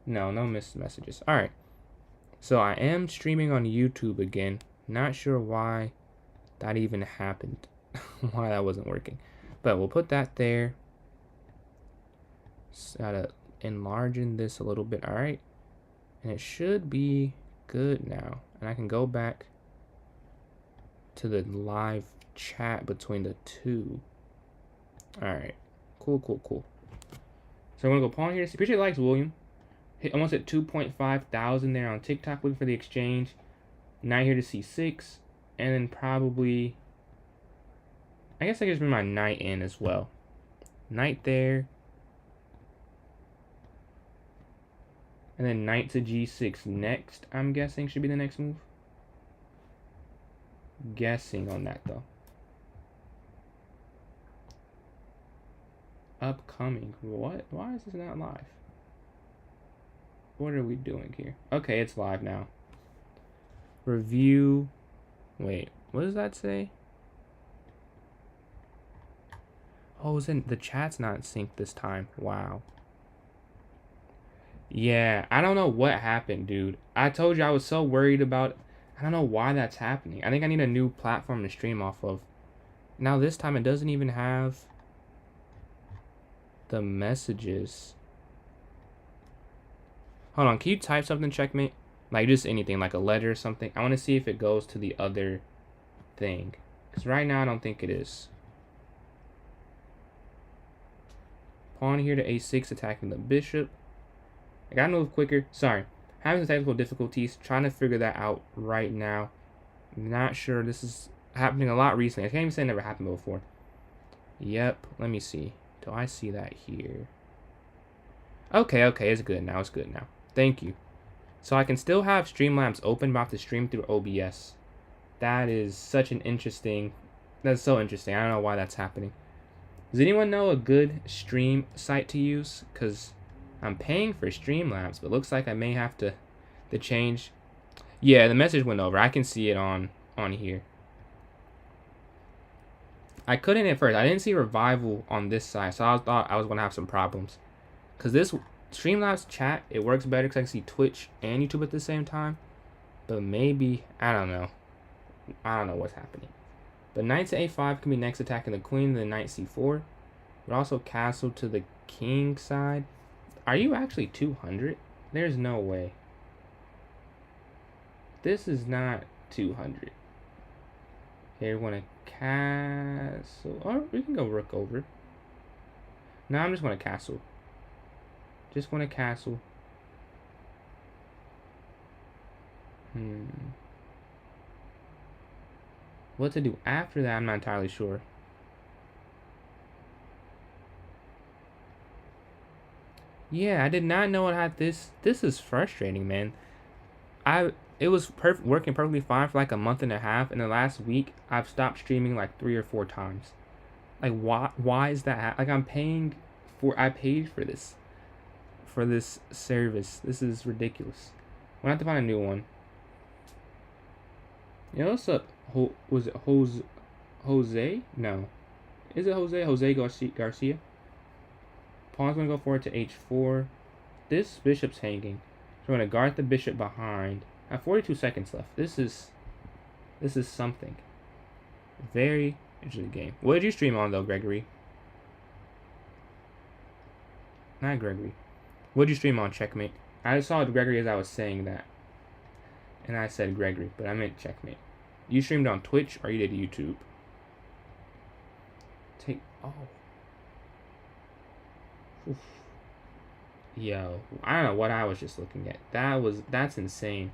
No, no missed messages. All right. So I am streaming on YouTube again. Not sure why that even happened. Why that wasn't working. But we'll put that there. Just gotta enlarge this a little bit. All right. And it should be good now. And I can go back to the live chat between the two. All right. Cool, cool, cool. So I'm gonna go pawn here. Appreciate the likes, William. Almost at 2.5 thousand there on TikTok. Looking for the exchange. Knight here to c6. And then probably, I guess I can just bring my knight in as well. Knight there. And then knight to g6 next, I'm guessing, should be the next move. Guessing on that, though. Upcoming. What? Why is this not live? What are we doing here? Okay, it's live now. Review. Wait, what does that say? Oh, the chat's not synced this time. Wow. Yeah, I don't know what happened, dude. I told you I was so worried about. I don't know why that's happening. I think I need a new platform to stream off of. Now this time it doesn't even have the messages. Hold on, can you type something, checkmate? Like just anything, like a letter or something. I want to see if it goes to the other thing. Because right now I don't think it is. Pawn here to a6, attacking the bishop. I gotta move quicker. Sorry. Having some technical difficulties. Trying to figure that out right now. Not sure. This is happening a lot recently. I can't even say it never happened before. Yep. Let me see. Do I see that here? Okay, okay. It's good now. It's good now. Thank you. So I can still have Streamlabs open, but I have to stream through OBS. That is such an interesting... That's so interesting. I don't know why that's happening. Does anyone know a good stream site to use? Because I'm paying for Streamlabs, but looks like I may have to change. Yeah, the message went over. I can see it on here. I couldn't at first. I didn't see revival on this side, so I thought I was going to have some problems. Because this Streamlabs chat, it works better because I can see Twitch and YouTube at the same time. But maybe, I don't know. I don't know what's happening. But knight to a5 can be next attacking the queen, then knight c4. But also castle to the king side. Are you actually 200? There's no way. This is not 200. Okay, we're going to castle. Or we can go rook over. No, I'm just going to castle. Just going to castle. What to do after that, I'm not entirely sure. Yeah, I did not know it had this. This is frustrating, man. It was working perfectly fine for like a month and a half. In the last week, I've stopped streaming like 3 or 4 times. Like, why is that? Like, I paid for this service. This is ridiculous. We'll have to find a new one. You know what's up? Was it Jose? No. Is it Jose? Jose Garcia? Pawn's going to go forward to h4. This bishop's hanging. So we're going to guard the bishop behind. I have 42 seconds left. This is something. Very interesting game. What did you stream on, though, Gregory? Not Gregory. What did you stream on, checkmate? I saw Gregory as I was saying that. And I said Gregory, but I meant checkmate. You streamed on Twitch or you did YouTube? Oh. Oof. Yo, I don't know what I was just looking at. That's insane.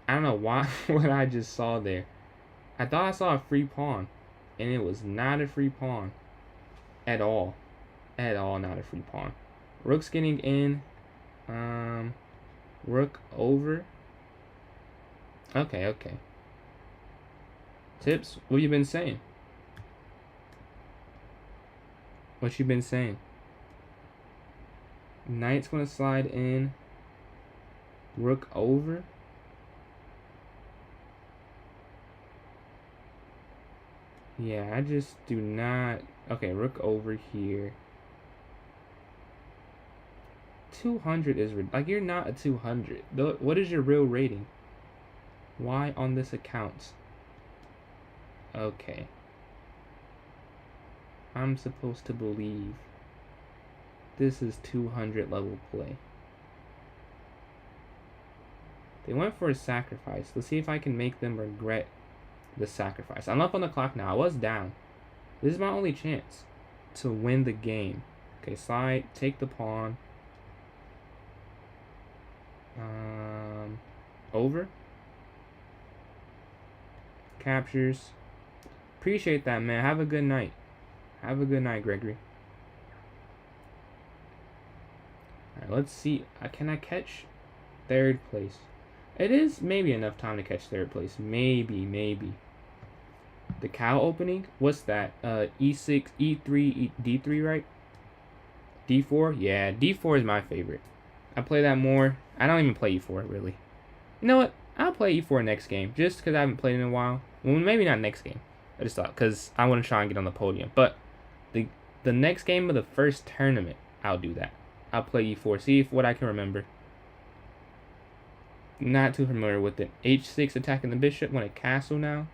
I don't know why what I just saw there. I thought I saw a free pawn, and it was not a free pawn at all. At all, not a free pawn. Rook's getting in. Rook over. Okay, okay. Tips, what you been saying? What you been saying? Knight's gonna slide in. Rook over. Yeah, I just do not. Okay, rook over here. 200 is like, you're not a 200. What is your real rating? Why on this account? Okay. I'm supposed to believe this is 200 level play. They went for a sacrifice. Let's see if I can make them regret the sacrifice. I'm up on the clock now. I was down. This is my only chance to win the game. Okay, slide, take the pawn. Over. Captures. Appreciate that, man. Have a good night. Have a good night, Gregory. Alright, let's see. Can I catch third place? It is maybe enough time to catch third place. Maybe. The cow opening? What's that? E6, E3, D3, right? D4? Yeah, D4 is my favorite. I play that more. I don't even play E4, really. You know what? I'll play E4 next game, just because I haven't played in a while. Well, maybe not next game. I just thought, because I want to try and get on the podium. But the next game of the first tournament, I'll do that. I'll play E4, see if what I can remember. Not too familiar with it. H6 attacking the bishop, want a castle now.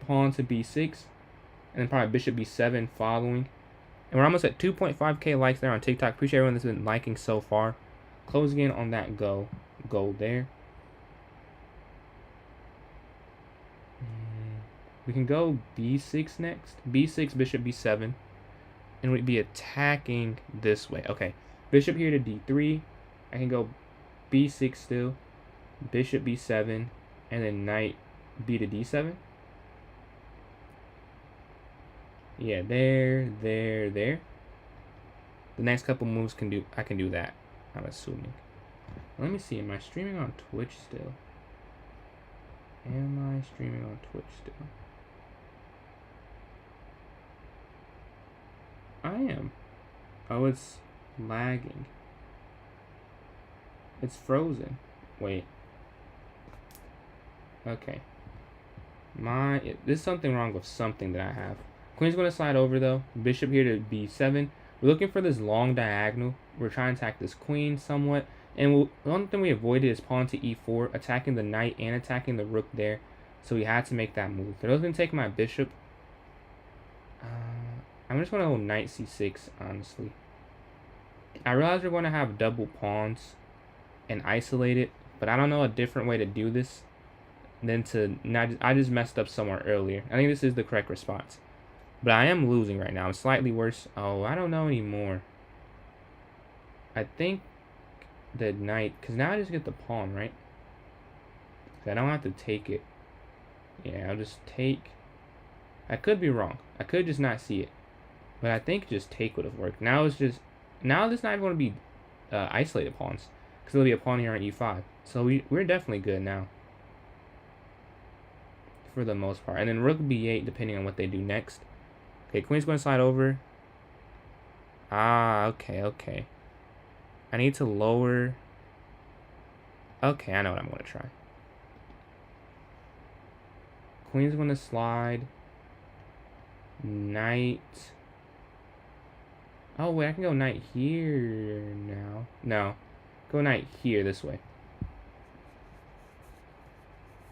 Pawn to B6, and then probably bishop B7 following. And we're almost at 2.5k likes there on TikTok. Appreciate everyone that's been liking so far. Closing in on that goal there. We can go B6 next. B6, bishop B7. And we'd be attacking this way. Okay, bishop here to D3. I can go B6 still. Bishop B7. And then knight B to D7. Yeah, there. The next couple moves I can do that, I'm assuming. Let me see, am I streaming on Twitch still? I am. Oh, it's lagging. It's frozen. Wait. Okay. There's something wrong with something that I have. Queen's going to slide over, though. Bishop here to B7. We're looking for this long diagonal. We're trying to attack this queen somewhat. And the only thing we avoided is pawn to E4, attacking the knight and attacking the rook there. So we had to make that move. They're going to take my bishop. I'm just going to go knight C6, honestly. I realize we're going to have double pawns and isolate it. But I don't know a different way to do this than to not. I just messed up somewhere earlier. I think this is the correct response. But I am losing right now. I'm slightly worse. Oh, I don't know anymore. I think the knight, because now I just get the pawn, right? I don't have to take it. Yeah, I'll just take. I could be wrong. I could just not see it. But I think just take would have worked. Now it's just. Now this not even going to be isolated pawns. Because there'll be a pawn here on E5. So we're definitely good now. For the most part. And then rook B8, depending on what they do next. Okay, queen's going to slide over. Ah, okay. I need to lower. Okay, I know what I'm going to try. Queen's going to slide. Knight. Oh, wait, I can go knight here now. No. Go knight here this way.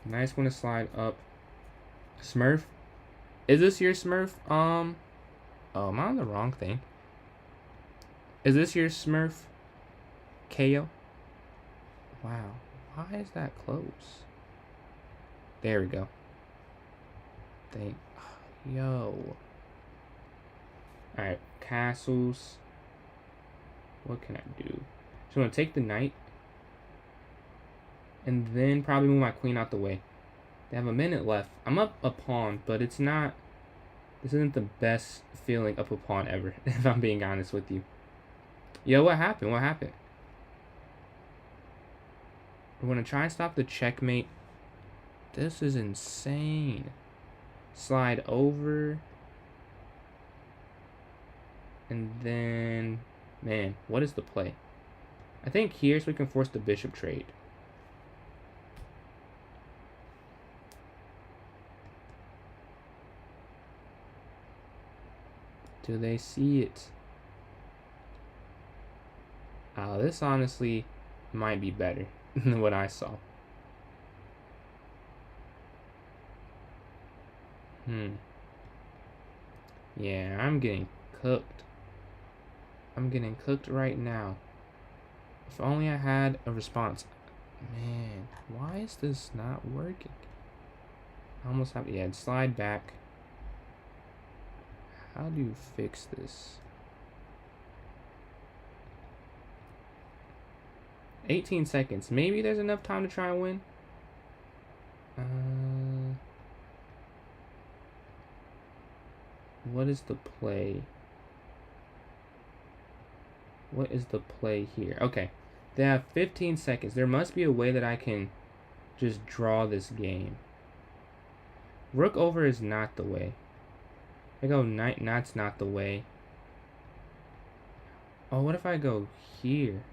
Knight's going to slide up. Smurf. Is this your Smurf? Oh, am I on the wrong thing? Is this your Smurf? KO? Wow. Why is that close? There we go. Yo. Alright, castles. What can I do? So I'm going to take the knight. And then probably move my queen out the way. They have a minute left. I'm up a pawn, but it's not. This isn't the best feeling up a pawn ever, if I'm being honest with you. Yo, what happened? What happened? We're going to try and stop the checkmate. This is insane. Slide over. And then. Man, what is the play? I think here so we can force the bishop trade. Do they see it? This honestly might be better than what I saw. Yeah, I'm getting cooked. I'm getting cooked right now. If only I had a response. Man, why is this not working? I almost have, yeah, slide back. How do you fix this? 18 seconds. Maybe there's enough time to try and win. What is the play? What is the play here? Okay. They have 15 seconds. There must be a way that I can just draw this game. Rook over is not the way. I go knight, that's not the way. Oh, what if I go here?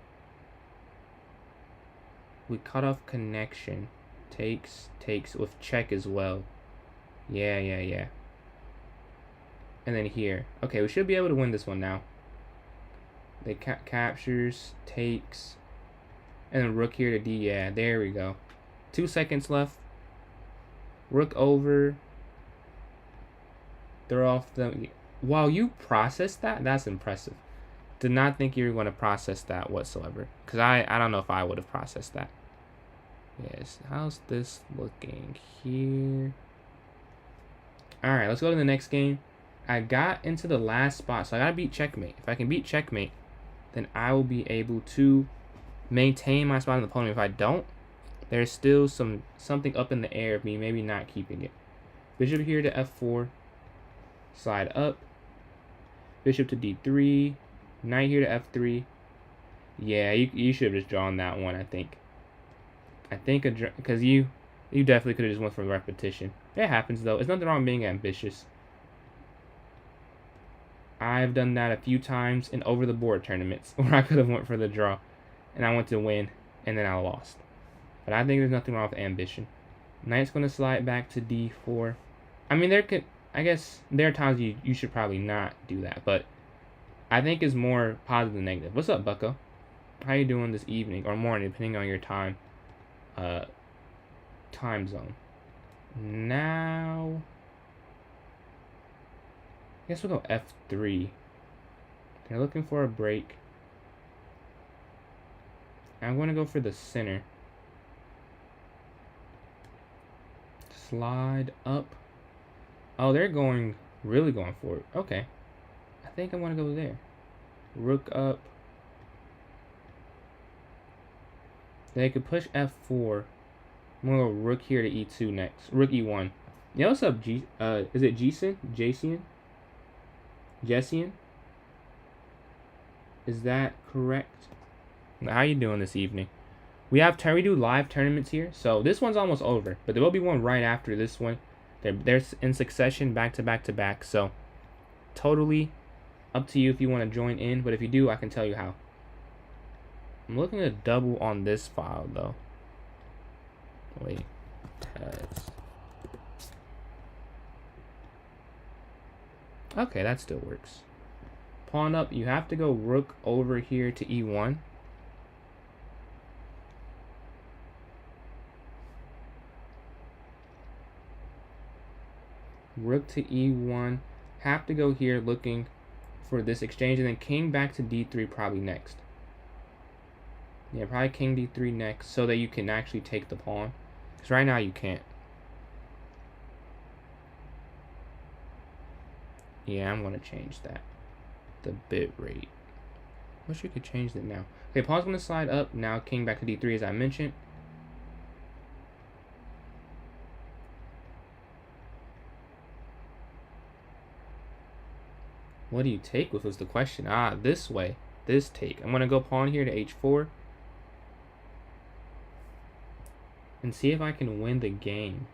We cut off connection. Takes with check as well. Yeah. And then here. Okay, we should be able to win this one now. They captures, takes, and then rook here to D. Yeah, there we go. 2 seconds left. Rook over. Throw off the... Wow, you processed that? That's impressive. Did not think you were going to process that whatsoever. Because I don't know if I would have processed that. Yes, how's this looking here? Alright, let's go to the next game. I got into the last spot, so I gotta beat checkmate. If I can beat checkmate, then I will be able to maintain my spot on the podium. If I don't, there's still something up in the air of me maybe not keeping it. Bishop here to F4. Slide up. Bishop to D3. Knight here to F3. Yeah, you should have just drawn that one, I think. Because you definitely could have just went for repetition. It happens, though. There's nothing wrong with being ambitious. I've done that a few times in over-the-board tournaments where I could have went for the draw, and I went to win, and then I lost. But I think there's nothing wrong with ambition. Knight's going to slide back to D4. I mean, I guess there are times you should probably not do that, but I think it's more positive than negative. What's up, bucko? How you doing this evening or morning, depending on your time zone? Now, I guess we'll go F3. They're looking for a break. I'm going to go for the center. Slide up. Oh, they're really going for it. Okay. I think I'm going to go there. Rook up. They could push F4. I'm going to go rook here to E2 next. Rook E1. Yeah, what's up, is it Jessian? Is that correct? How you doing this evening? We do live tournaments here, so this one's almost over, but there will be one right after this one. They're in succession, back to back to back, so totally up to you if you want to join in, but if you do, I can tell you how. I'm looking to double on this file, though. Wait, test. Okay, that still works. Pawn up, you have to go rook over here to E1. Rook to E1. Have to go here looking for this exchange, and then king back to D3 probably next. Yeah, probably king D3 next, so that you can actually take the pawn. Because right now you can't. Yeah, I'm going to change that. The bit rate. Wish you could change that now. Okay, pawn's going to slide up. Now king back to D3 as I mentioned. What do you take with was the question. This way. This take. I'm going to go pawn here to H4. And see if I can win the game.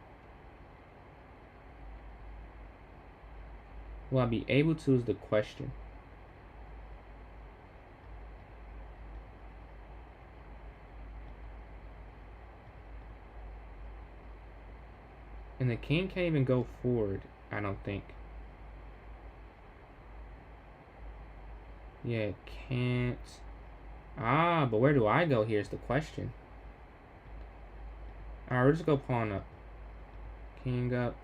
Will I be able to is the question. And the king can't even go forward, I don't think. Yeah, it can't. Ah, but where do I go here is the question. Alright, we'll just go pawn up. King up.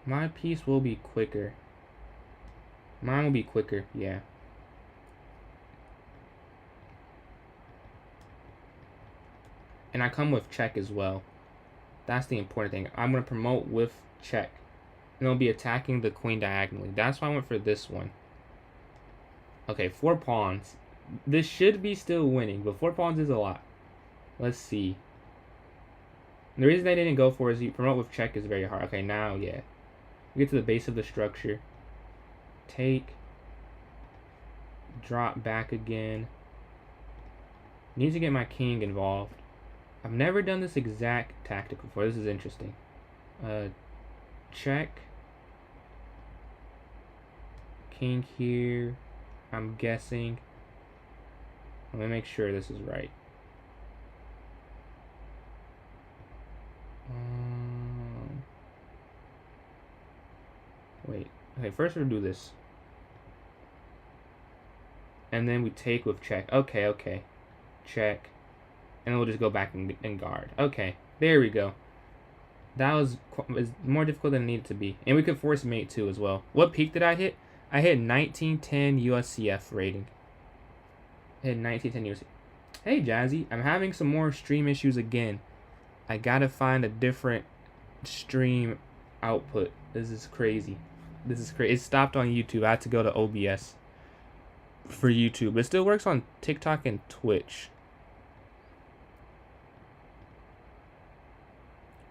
My piece will be quicker. Mine will be quicker, yeah. And I come with check as well. That's the important thing. I'm going to promote with check. And it'll be attacking the queen diagonally. That's why I went for this one. Okay, 4 pawns. This should be still winning, but 4 pawns is a lot. Let's see. The reason they didn't go for is you promote with check is very hard. Okay, now, yeah. We get to the base of the structure. Take. Drop back again. Need to get my king involved. I've never done this exact tactic before. This is interesting. Check. King here. I'm guessing. Let me make sure this is right. Wait. Okay, first we'll do this. And then we take with check. Okay, okay. Check. And we'll just go back and guard. Okay, there we go. That was more difficult than it needed to be. And we could force mate too as well. What peak did I hit? I hit 1910 USCF rating. I hit 1910 USCF. Hey Jazzy, I'm having some more stream issues again. I gotta find a different stream output. This is crazy. This is crazy. It stopped on YouTube. I had to go to OBS for YouTube. It still works on TikTok and Twitch.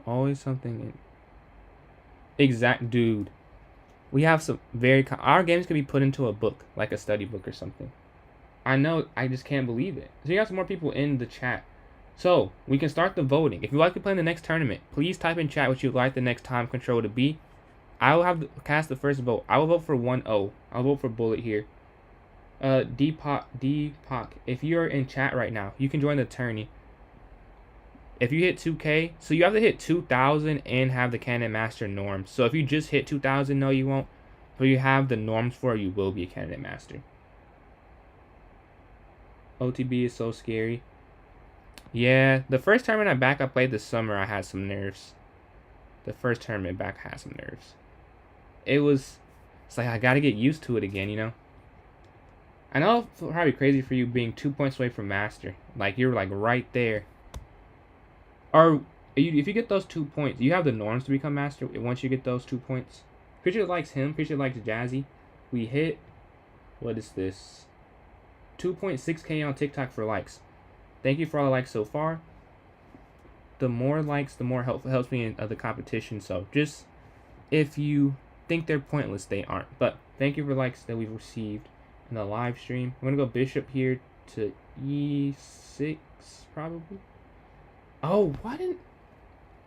Always something. Exact, dude. We have some very. Our games can be put into a book, like a study book or something. I know. I just can't believe it. So you got some more people in the chat. So we can start the voting. If you'd like to play in the next tournament, please type in chat what you'd like the next time control to be. I will have to cast the first vote. I will vote for 1-0. I'll vote for Bullet here. Deepak. If you're in chat right now, you can join the tourney. If you hit 2K, so you have to hit 2,000 and have the Canon Master norms. So if you just hit 2,000, no, you won't. But you have the norms for it, you will be a Canon Master. OTB is so scary. Yeah, the first tournament back I played this summer, I had some nerves. The first tournament back I had some nerves. It's like I gotta get used to it again, you know? I know it's probably crazy for you being 2 points away from Master. Like, you're like right there. Or if you get those 2 points, you have the norms to become Master once you get those 2 points. Pretty sure likes him. Pretty sure likes Jazzy. We hit, what is this? 2.6K on TikTok for likes. Thank you for all the likes so far. The more likes, the more helps me in the competition. So just if you think they're pointless, they aren't. But thank you for likes that we've received in the live stream. I'm gonna go bishop here to E6 probably. Oh, why didn't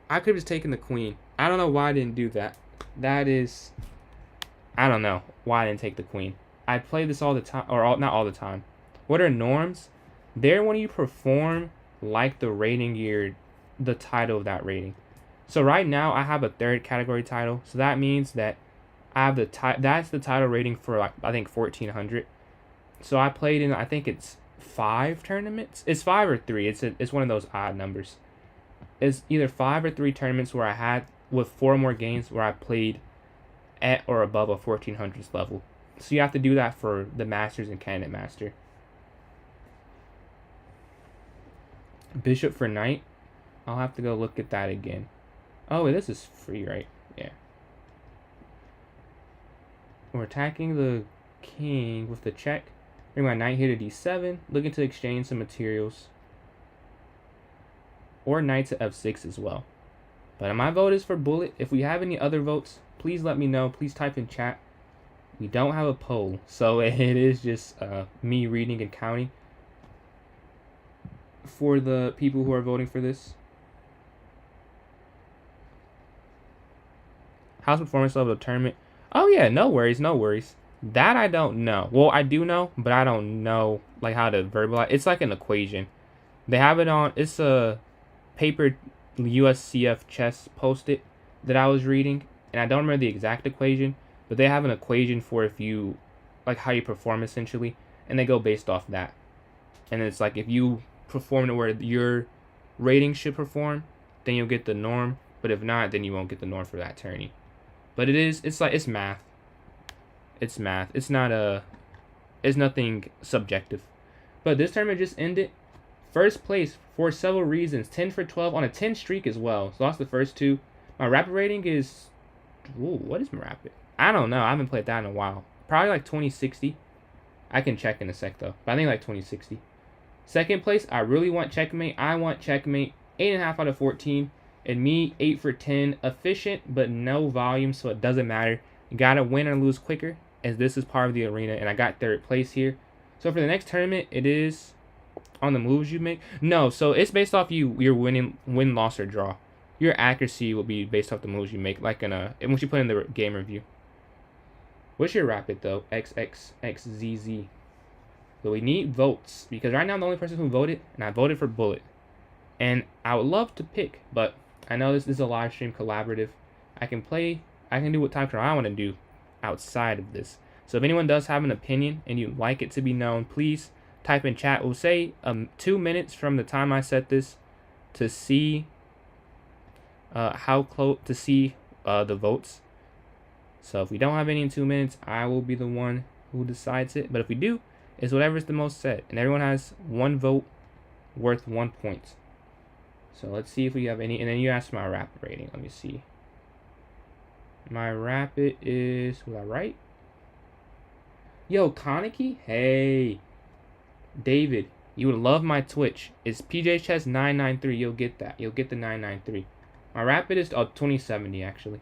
I could have just taken the queen. I don't know why I didn't do that. That is, I don't know why I didn't take the queen. I play this all the time, or not all the time. What are norms? They're when you perform like the rating you're the title of that rating. So right now I have a 3rd category title. So that means that I have that's the title rating for like I think 1400. So I played in I think it's 5 tournaments. It's 5 or 3. It's one of those odd numbers. It's either 5 or 3 tournaments where I had with 4 more games where I played at or above a 1400s level. So you have to do that for the Masters and Canon Master. Bishop for knight. I'll have to go look at that again. Oh, wait, this is free, right? Yeah. We're attacking the king with the check. Bring my knight here to d7. Looking to exchange some materials. Or knight to f6 as well. But my vote is for Bullet. If we have any other votes, please let me know. Please type in chat. We don't have a poll, so it is just me reading and counting for the people who are voting for this. How's performance level of tournament? Oh yeah, no worries, no worries. That I don't know. Well, I do know, but I don't know like how to verbalize. It's like an equation. They have it on. It's a paper USCF chess post-it that I was reading, and I don't remember the exact equation, but they have an equation for if you, like how you perform essentially, and they go based off that. And it's like if you perform to where your rating should perform, then you'll get the norm, but if not, then you won't get the norm for that tourney. But it's math. It's math. It's nothing subjective. But this tournament just ended. First place for several reasons. 10 for 12 on a 10 streak as well. So lost the first two. My rapid rating is... Ooh, what is my rapid? I don't know. I haven't played that in a while. Probably like 2060. I can check in a sec though. But I think like 2060. Second place, I really want checkmate. I want checkmate. 8.5 out of 14. And me, 8 for 10. Efficient, but no volume, so it doesn't matter. You gotta win or lose quicker, as this is part of the arena, and I got third place here. So for the next tournament, it is on the moves you make. No, so it's based off your win, loss, or draw. Your accuracy will be based off the moves you make, like once you put in the game review. What's your rapid though? XXXZZ. So we need votes, because right now I'm the only person who voted, and I voted for Bullet. And I would love to pick, but I know this is a live stream collaborative. I can do what time control I want to do outside of this. So if anyone does have an opinion and you'd like it to be known, please type in chat. We'll say 2 minutes from the time I set this to see how close to see the votes. So if we don't have any in 2 minutes, I will be the one who decides it. But if we do, it's whatever's the most set, and everyone has 1 vote worth 1 point. So let's see if we have any. And then you asked my rapid rating. Let me see. My rapid is, was I right? Yo, Kaneki? Hey. David, you would love my Twitch. It's PJ Chess 993. You'll get that. You'll get the 993. My rapid is 2070 actually.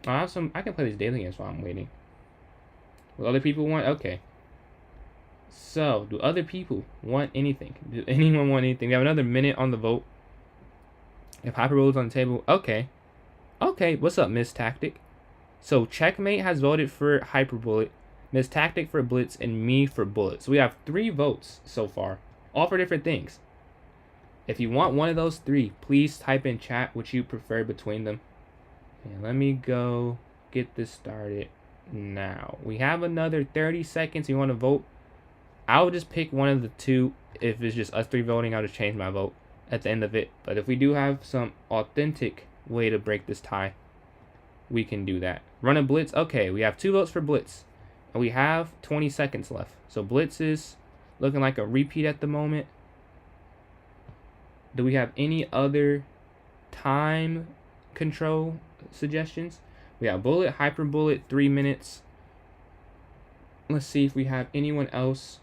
I can play these daily games while I'm waiting. Will other people want? Okay. So, do other people want anything? Do anyone want anything? We have another minute on the vote. If Hyperbole is on the table, okay. Okay, what's up, Miss Tactic? So, Checkmate has voted for Hyperbullet, Miss Tactic for Blitz, and me for Bullet. So, we have 3 votes so far, all for different things. If you want one of those 3, please type in chat which you prefer between them. And let me go get this started now. We have another 30 seconds. You want to vote? I'll just pick one of the 2. If it's just us 3 voting, I'll just change my vote at the end of it. But if we do have some authentic way to break this tie, we can do that. Run a Blitz. Okay, we have 2 votes for Blitz. And we have 20 seconds left. So Blitz is looking like a repeat at the moment. Do we have any other time control suggestions? We have Bullet, Hyper Bullet, 3 minutes. Let's see if we have anyone else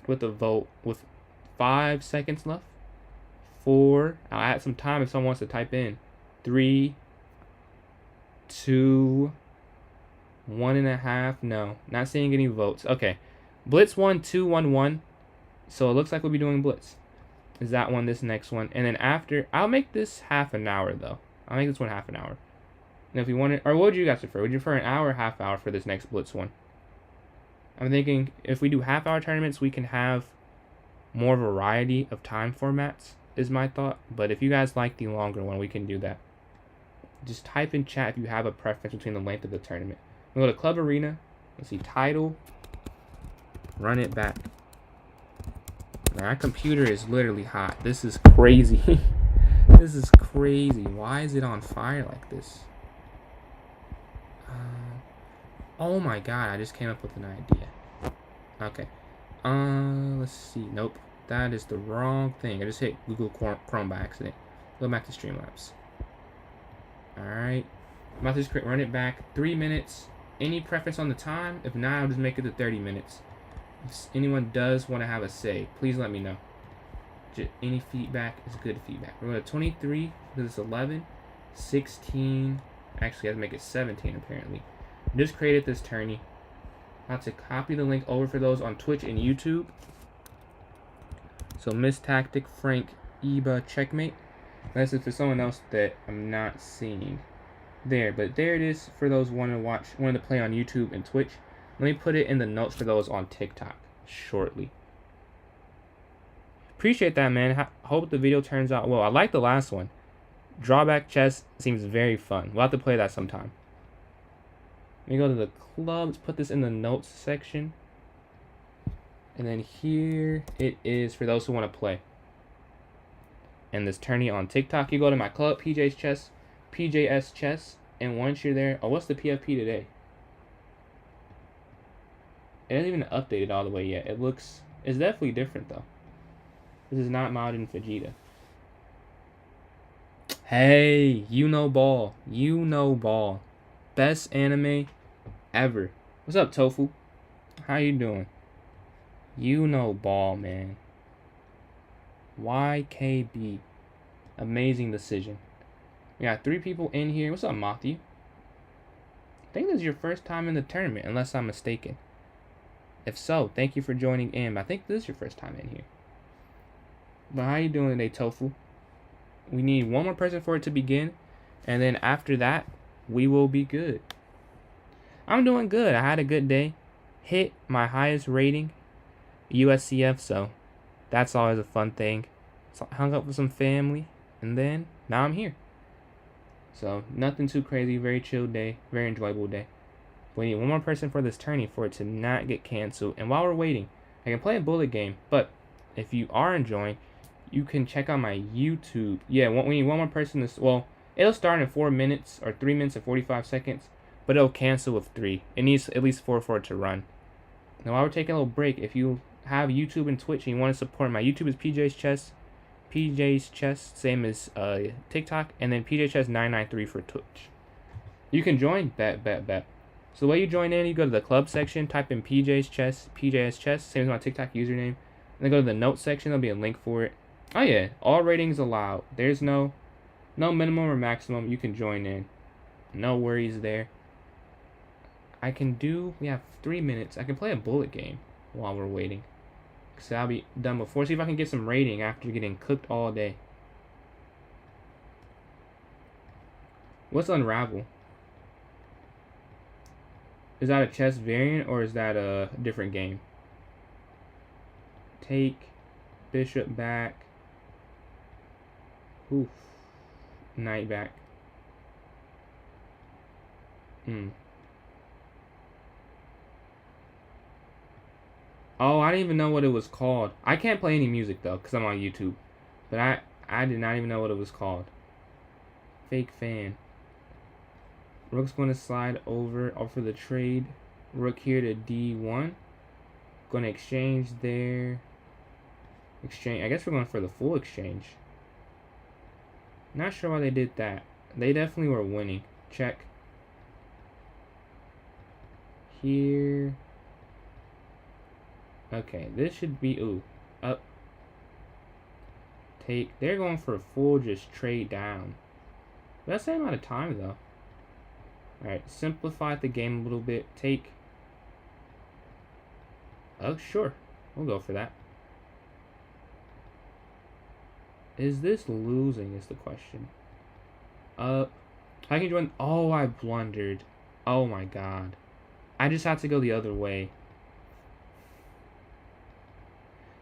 with a vote with 5 seconds left. 4. I'll add some time if someone wants to type in. 3, 2, 1.5. No, not seeing any votes. Okay, Blitz 1, 2, 1, 1. So it looks like we'll be doing Blitz. Is that one, this next one, and then after, I'll make this half an hour though. I'll make this one half an hour. And if you want it, or what would you guys prefer? Would you prefer an hour or half hour for this next Blitz one? I'm thinking if we do half hour tournaments, we can have more variety of time formats, is my thought. But if you guys like the longer one, we can do that. Just type in chat if you have a preference between the length of the tournament. We'll go to Club Arena. Let's see, title. Run it back. My computer is literally hot. This is crazy. This is crazy. Why is it on fire like this? Oh my god, I just came up with an idea. Okay. Let's see. Nope. That is the wrong thing. I just hit Google Chrome by accident. Go back to Streamlabs. Alright. I'm about to just run it back. 3 minutes. Any preference on the time? If not, I'll just make it to 30 minutes. If anyone does want to have a say, please let me know. Any feedback is good feedback. We're going to 23 because it's 11, 16. Actually, I have to make it 17 apparently. I just created this tourney. I have to copy the link over for those on Twitch and YouTube. So Miss Tactic, Frank, Eba, Checkmate. This is for someone else that I'm not seeing there, but there it is for those wanting to play on YouTube and Twitch. Let me put it in the notes for those on TikTok shortly. Appreciate that, man. Hope the video turns out well. I like the last one. Drawback chess seems very fun. We'll have to play that sometime. Let me go to the clubs, put this in the notes section. And then here it is for those who want to play. And this tourney on TikTok, you go to my club, PJ's Chess, PJS Chess. And once you're there, oh, what's the PFP today? It hasn't even updated all the way yet. It's definitely different though. This is not Majin Vegeta. Hey, you know ball. You know ball. Best anime ever. What's up, Tofu? How you doing? You know ball, man. YKB. Amazing decision. We got 3 people in here. What's up, Matthew? I think this is your first time in the tournament, unless I'm mistaken. If so, thank you for joining in. I think this is your first time in here. But how you doing today, Tofu? We need one more person for it to begin. And then after that, we will be good. I'm doing good. I had a good day. Hit my highest rating, USCF, so that's always a fun thing. So I hung up with some family, and then now I'm here. So nothing too crazy. Very chill day. Very enjoyable day. We need one more person for this tourney for it to not get canceled. And while we're waiting, I can play a bullet game. But if you are enjoying, you can check out my YouTube. Yeah, we need one more person. Well, it'll start in 4 minutes or 3 minutes and 45 seconds. But it'll cancel with 3. It needs at least 4 for it to run. Now while we're taking a little break, if you have YouTube and Twitch and you want to support, my YouTube is PJ's Chess. PJ's Chess, same as TikTok. And then PJ's Chess 993 for Twitch. You can join. Bet. So the way you join in, you go to the club section, type in PJ's Chess, PJ's Chess, same as my TikTok username. And then go to the notes section, there'll be a link for it. Oh yeah, all ratings allowed. There's no minimum or maximum. You can join in. No worries there. We have 3 minutes. I can play a bullet game while we're waiting. So I'll be done before. See if I can get some rating after getting cooked all day. What's Unravel? Is that a chess variant or is that a different game? Take bishop back. Oof. Knight back. Oh, I didn't even know what it was called. I can't play any music though, because I'm on YouTube. But I did not even know what it was called. Fake fan. Rook's going to slide over for the trade. Rook here to D1. Going to exchange there. Exchange. I guess we're going for the full exchange. Not sure why they did that. They definitely were winning. Check. Here. Okay, this should be, up. Take. They're going for a full just trade down. That's the same amount of time though. Alright, simplify the game a little bit. Take. Oh, sure. We'll go for that. Is this losing is the question. How can you join? Oh, I blundered. Oh my god. I just have to go the other way.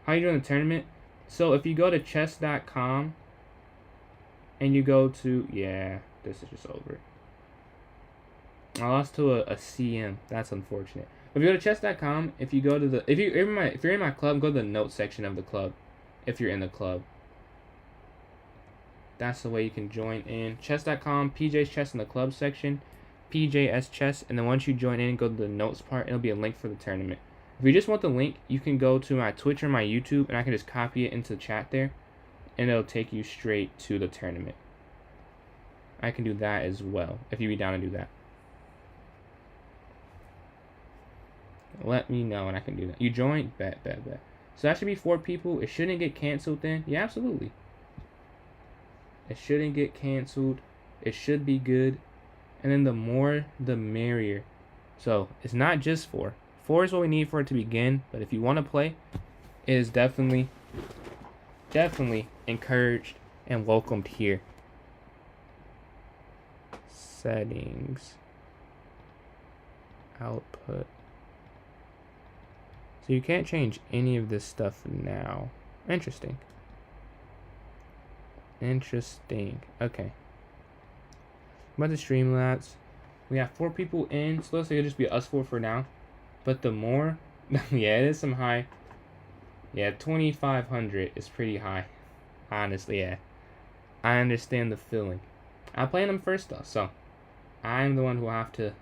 How you doing the tournament? So if you go to chess.com and you go to, yeah, this is just over. I lost to a CM. That's unfortunate. If you go to chess.com, if you go to the if you're in my club, go to the notes section of the club. If you're in the club. That's the way you can join in. Chess.com, PJ's Chess in the club section, PJS Chess, and then once you join in, go to the notes part, it'll be a link for the tournament. If you just want the link, you can go to my Twitch or my YouTube, and I can just copy it into the chat there, and it'll take you straight to the tournament. I can do that as well, if you'd be down to do that. Let me know, and I can do that. You joined? Bet. So that should be 4 people. It shouldn't get canceled then. Yeah, absolutely. It shouldn't get canceled. It should be good. And then the more, the merrier. So it's not just 4. 4 is what we need for it to begin. But if you want to play, it is definitely encouraged and welcomed here. Settings. Output. So you can't change any of this stuff now. Interesting. Okay. about to Streamlabs. We have 4 people in, so let's say it'll just be us 4 for now. But the more, yeah, it is some high. Yeah, 2,500 is pretty high. Honestly, yeah. I understand the feeling. I play them first though, so I'm the one who will have to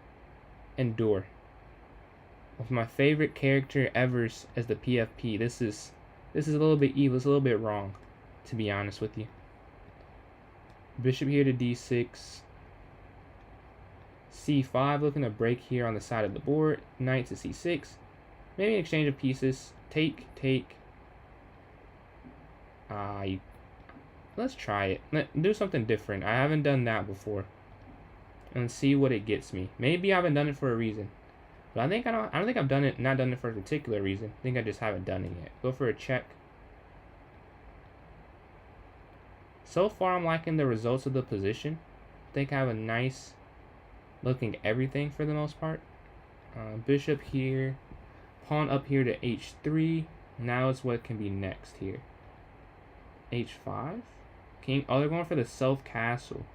endure. With my favorite character ever as the PFP, this is a little bit evil. It's a little bit wrong, to be honest with you. Bishop here to d6. c5, looking to break here on the side of the board. Knight to c6. Maybe an exchange of pieces. Take. Let's try it. Do something different. I haven't done that before. And see what it gets me. Maybe I haven't done it for a reason. But I don't think I've done it, not done it for a particular reason. I think I just haven't done it yet. Go for a check. So far, I'm liking the results of the position. I think I have a nice looking everything for the most part. Bishop here. Pawn up here to h3. Now it's what can be next here. h5. King. Oh, they're going for the self castle.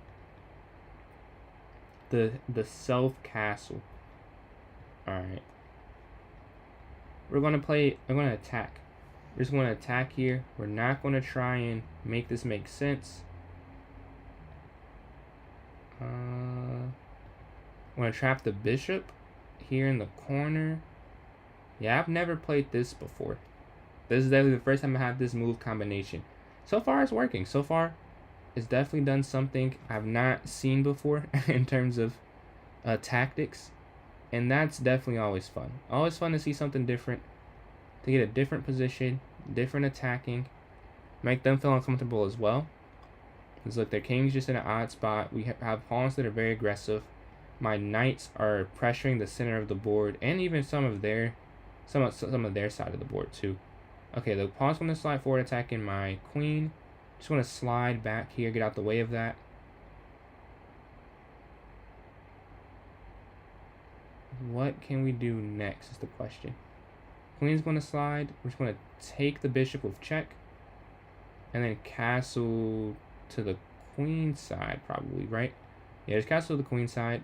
The self castle. Alright. I'm going to attack. We're just going to attack here. We're not going to try and make this make sense. I'm going to trap the bishop here in the corner. Yeah, I've never played this before. This is definitely the first time I have this move combination. So far, it's working. So far, it's definitely done something I've not seen before in terms of tactics. And that's definitely always fun. Always fun to see something different. To get a different position, different attacking. Make them feel uncomfortable as well. Because look, their king's just in an odd spot. We have pawns that are very aggressive. My knights are pressuring the center of the board. And even some of their side of the board too. Okay, the pawn's going to slide forward attacking my queen. Just want to slide back here, get out the way of that. What can we do next is the question. Queen's going to slide. We're just going to take the bishop with check. And then castle to the queen side, probably, right? Yeah, just castle to the queen side.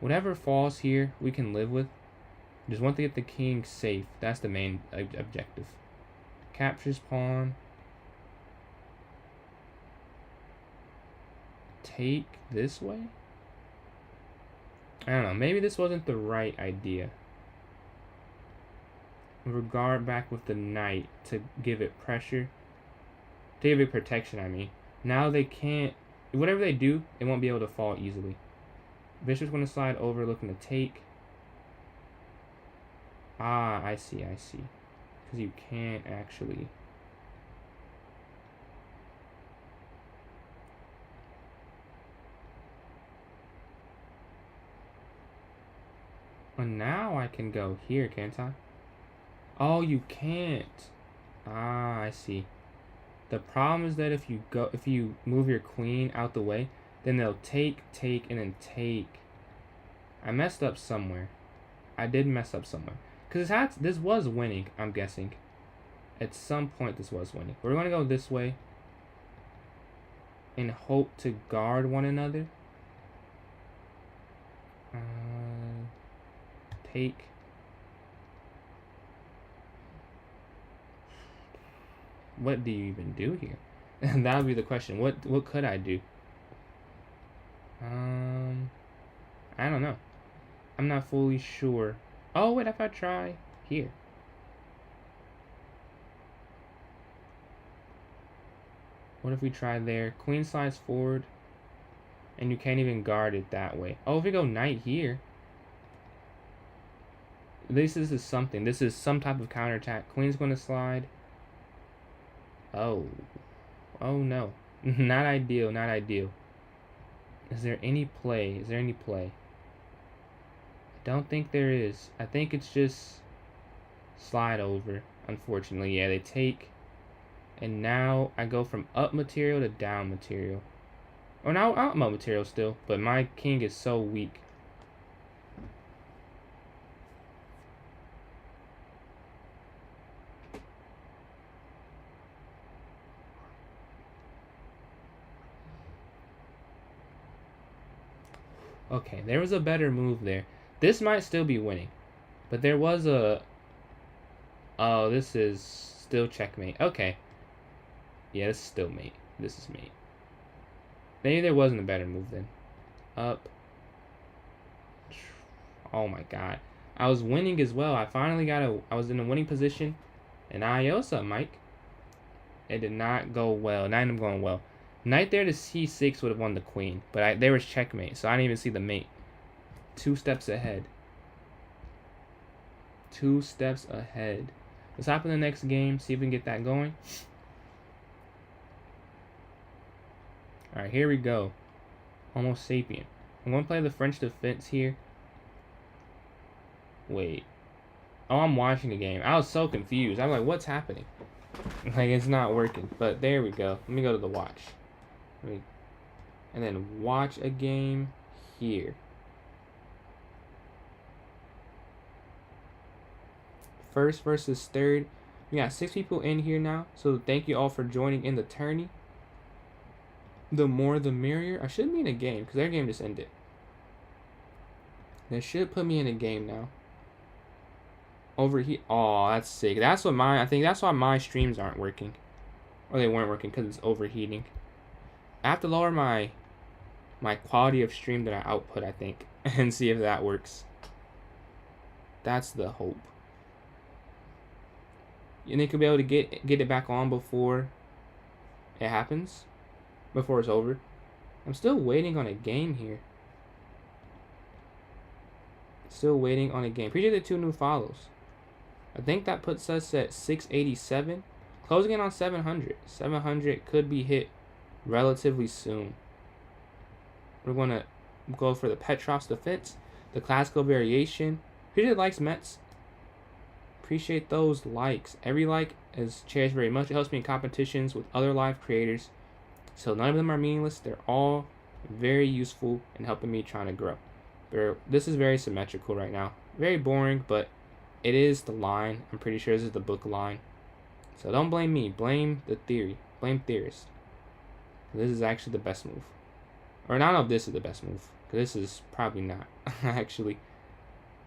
Whatever falls here, we can live with. Just want to get the king safe. That's the main objective. Captures pawn. Take this way? I don't know. Maybe this wasn't the right idea. Regard back with the knight to give it pressure. To give it protection, I mean. Now they can't... Whatever they do, it won't be able to fall easily. Bishop's going to slide over, looking to take. Ah, I see. Because you can't actually... Well, now I can go here, can't I? Oh, you can't. Ah, I see. The problem is that if you move your queen out the way, then they'll take, and then take. I messed up somewhere. I did mess up somewhere. Because this was winning, I'm guessing. At some point, this was winning. We're going to go this way. And hope to guard one another. Take. What do you even do here? That would be the question. What could I do? I don't know. I'm not fully sure. Oh, what if I try here? What if we try there? Queen slides forward. And you can't even guard it that way. Oh, if we go knight here. This is something. This is some type of counterattack. Queen's going to slide. Oh. Oh, no. Not ideal. Not ideal. Is there any play? I don't think there is. I think it's just slide over. Unfortunately, yeah, they take. And now I go from up material to down material. Or now up material still. But my king is so weak. Okay, there was a better move there. This might still be winning. But there was a... Oh, this is still checkmate. Okay. Yeah, this is still mate. This is mate. Maybe there wasn't a better move then. Up. Oh my god. I was winning as well. I finally got a... I was in a winning position. And what's up, Mike? It did not go well. Not even going well. Knight there to c6 would have won the queen. But there was checkmate, so I didn't even see the mate. 2 steps ahead. 2 steps ahead. Let's hop in the next game, see if we can get that going. Alright, here we go. Homo sapien. I'm going to play the French defense here. Wait. Oh, I'm watching the game. I was so confused. I'm like, what's happening? Like, it's not working. But there we go. Let me go to the watch. And then watch a game here. First versus third. We got 6 people in here now. So thank you all for joining in the tourney. The more the merrier. I should be in a game because their game just ended. They should put me in a game now. Overheat. Oh, that's sick. That's what I think that's why my streams aren't working. Or they weren't working because it's overheating. I have to lower my quality of stream that I output, I think. And see if that works. That's the hope. You think you'll be able to get it back on before it happens? Before it's over? I'm still waiting on a game here. Still waiting on a game. Appreciate the 2 new follows. I think that puts us at 687. Closing in on 700. 700 could be hit relatively soon. We're going to go for the Petrov's defense. The classical variation. Appreciate likes, Mets. Appreciate those likes. Every like is cherished very much. It helps me in competitions with other live creators. So none of them are meaningless. They're all very useful in helping me trying to grow. This is very symmetrical right now. Very boring, but it is the line. I'm pretty sure this is the book line. So don't blame me. Blame the theory. Blame theorists. This is actually the best move. Or not know if this is the best move. Because this is probably not. Actually.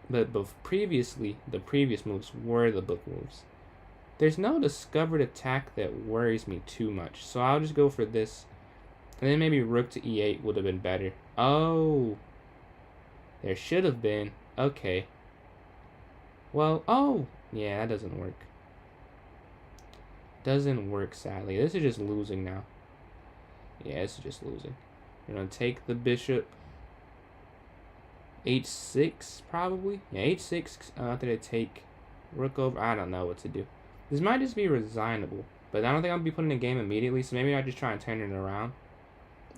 But previously, the previous moves were the book moves. There's no discovered attack that worries me too much. So I'll just go for this. And then maybe rook to e8 would have been better. Oh. There should have been. Okay. Well, oh. Yeah, that doesn't work. Doesn't work, sadly. This is just losing now. Yeah, this is just losing. We're going to take the bishop. H6, probably. Yeah, H6 after they take rook over. I don't know what to do. This might just be resignable. But I don't think I'll be putting in a game immediately. So maybe I'll just try and turn it around.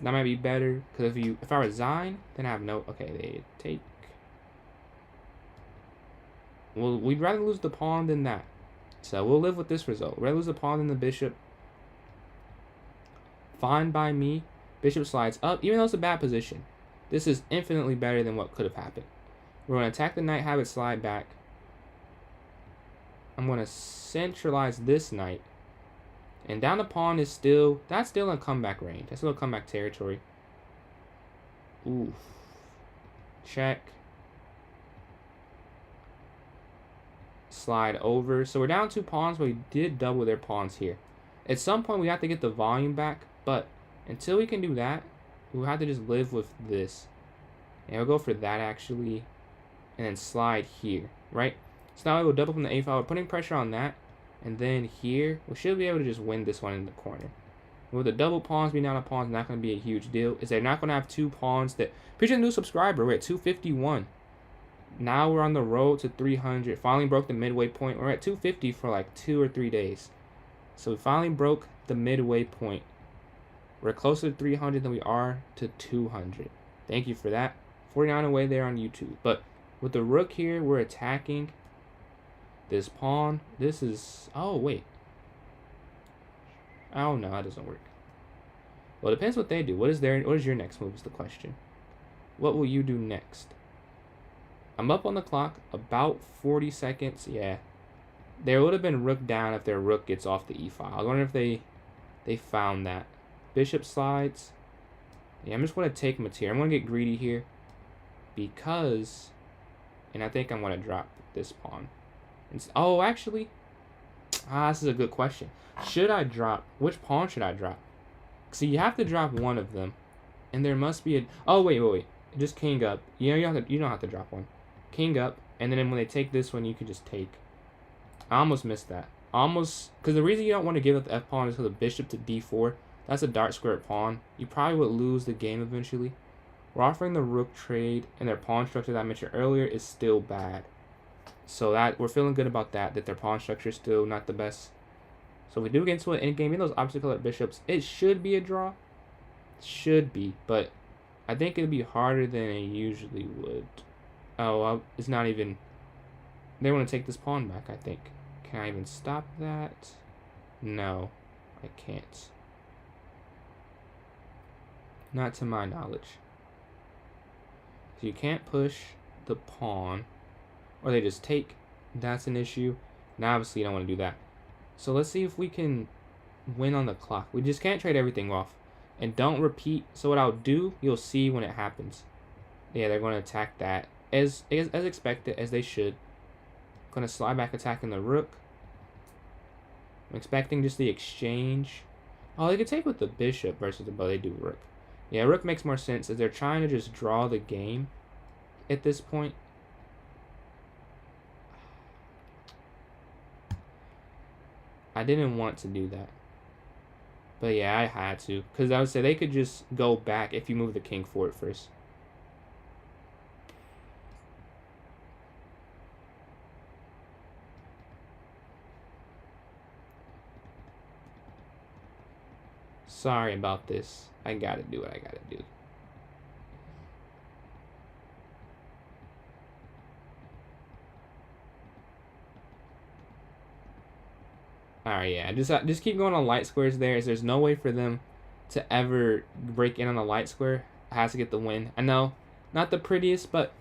That might be better. Because if I resign, then I have no... Okay, they take... Well, we'd rather lose the pawn than that. So we'll live with this result. We'd rather lose the pawn than the bishop. Fine by me. Bishop slides up. Even though it's a bad position. This is infinitely better than what could have happened. We're going to attack the knight, have it slide back. I'm going to centralize this knight. And down the pawn is still... That's still in comeback range. That's still comeback territory. Oof. Check. Slide over. So we're down 2 pawns, but we did double their pawns here. At some point, we have to get the volume back. But until we can do that, we'll have to just live with this. And we'll go for that, actually. And then slide here, right? So now we'll double from the a file. We're putting pressure on that. And then here, we should be able to just win this one in the corner. With the double pawns being down a pawn is not going to be a huge deal. Is they're not going to have 2 pawns that... Appreciate the new subscriber. We're at 251. Now we're on the road to 300. Finally broke the midway point. We're at 250 for like 2 or 3 days. So we finally broke the midway point. We're closer to 300 than we are to 200. Thank you for that. 49 away there on YouTube. But with the rook here, we're attacking this pawn. This is... Oh, wait. Oh, no, that doesn't work. Well, it depends what they do. What is your next move is the question. What will you do next? I'm up on the clock. About 40 seconds. Yeah. There would have been rook down if their rook gets off the e-file. I wonder if they found that. Bishop slides. Yeah, I'm just going to take material. I'm going to get greedy here. because, and I think I'm going to drop this pawn. Oh, actually, this is a good question. Should I drop, which pawn should I drop? See, you have to drop one of them, and there must be a, oh, wait. Just king up. You don't have to drop one. King up, and then when they take this one, you can just take. I almost missed that. Almost, because the reason you don't want to give up the f pawn is because the bishop to d4. That's a dart squared pawn. You probably would lose the game eventually. We're offering the rook trade, and their pawn structure that I mentioned earlier is still bad. So that we're feeling good about that their pawn structure is still not the best. So if we do get into an endgame, in those opposite colored bishops, it should be a draw. Should be, but I think it'll be harder than it usually would. Oh, it's not even. They want to take this pawn back, I think. Can I even stop that? No, I can't. Not to my knowledge. So you can't push the pawn, or they just take. That's an issue. Now, obviously, you don't want to do that. So let's see if we can win on the clock. We just can't trade everything off. And don't repeat. So what I'll do, you'll see when it happens. Yeah, they're going to attack that. As expected, as they should. Going to slide back attacking the rook. I'm expecting just the exchange. Oh, they could take with the bishop versus the, but they do rook. Yeah, rook makes more sense as they're trying to just draw the game at this point. I didn't want to do that. But yeah, I had to. Because I would say they could just go back if you move the king forward first. Sorry about this. I gotta do what I gotta do. Alright, yeah. Just keep going on light squares there, as there's no way for them to ever break in on a light square. It has to get the win. I know, not the prettiest, but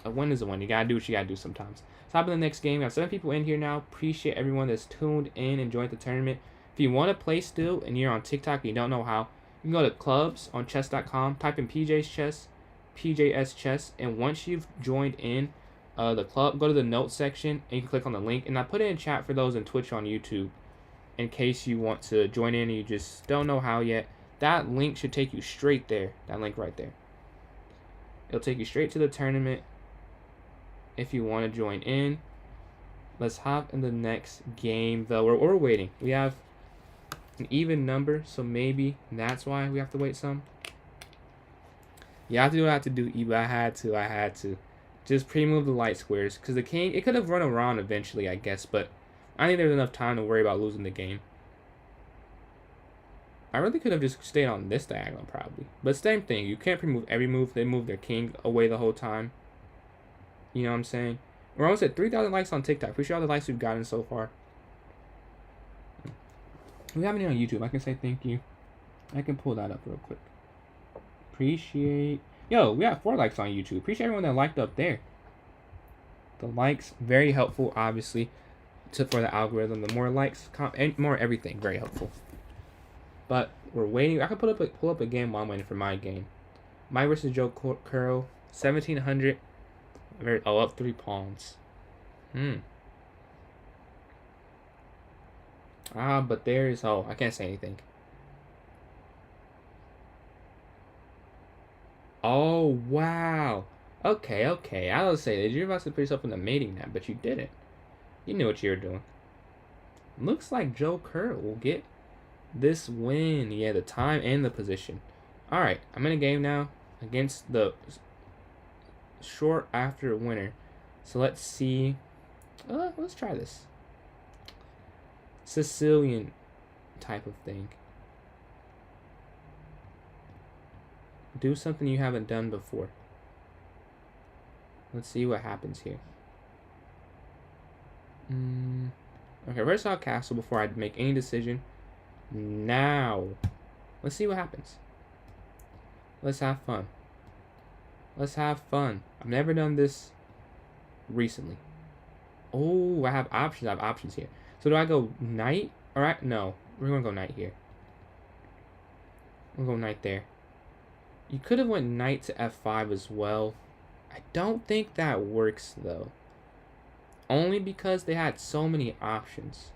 a win is a win. You gotta do what you gotta do sometimes. So hop in the next game. We have 7 people in here now. Appreciate everyone that's tuned in and joined the tournament. If you want to play still and you're on TikTok and you don't know how, you can go to clubs on chess.com, type in PJ's Chess, PJS Chess, and once you've joined in the club, go to the notes section and you can click on the link. And I put it in chat for those in Twitch on YouTube in case you want to join in and you just don't know how yet. That link should take you straight there. That link right there. It'll take you straight to the tournament if you want to join in. Let's hop in the next game, though. We're waiting. We have an even number, so maybe that's why we have to wait some. Yeah, I have to do what I have to do, but I had to. Just pre-move the light squares, because the king, it could have run around eventually, I guess, but I think there's enough time to worry about losing the game. I really could have just stayed on this diagonal, probably. But same thing, you can't pre-move every move. They move their king away the whole time. You know what I'm saying? We're almost at 3,000 likes on TikTok. Appreciate all the likes we've gotten so far. If we have any on YouTube, I can say thank you. I can pull that up real quick. Appreciate. Yo, we have 4 likes on YouTube. Appreciate everyone that liked up there. The likes, very helpful, obviously, for the algorithm. The more likes, and more everything, very helpful. But we're waiting. I can pull up a game while I'm waiting for my game. Mike versus Joe Curl, 1,700. Up 3 pawns. But there's, I can't say anything. Oh, wow. Okay. I was say that you're about to put yourself in the mating net, but you didn't. You knew what you were doing. Looks like Joe Kerr will get this win. Yeah, the time and the position. Alright, I'm in a game now against the short after winner. So let's see. Let's try this. Sicilian type of thing. Do something you haven't done before. Let's see what happens here. Okay, first I'll castle before I make any decision. Now, let's see what happens. Let's have fun. Let's have fun. I've never done this recently. Oh, I have options here. So do I go knight? Alright, no. We're going to go knight here. We'll go knight there. You could have went knight to f5 as well. I don't think that works though. Only because they had so many options.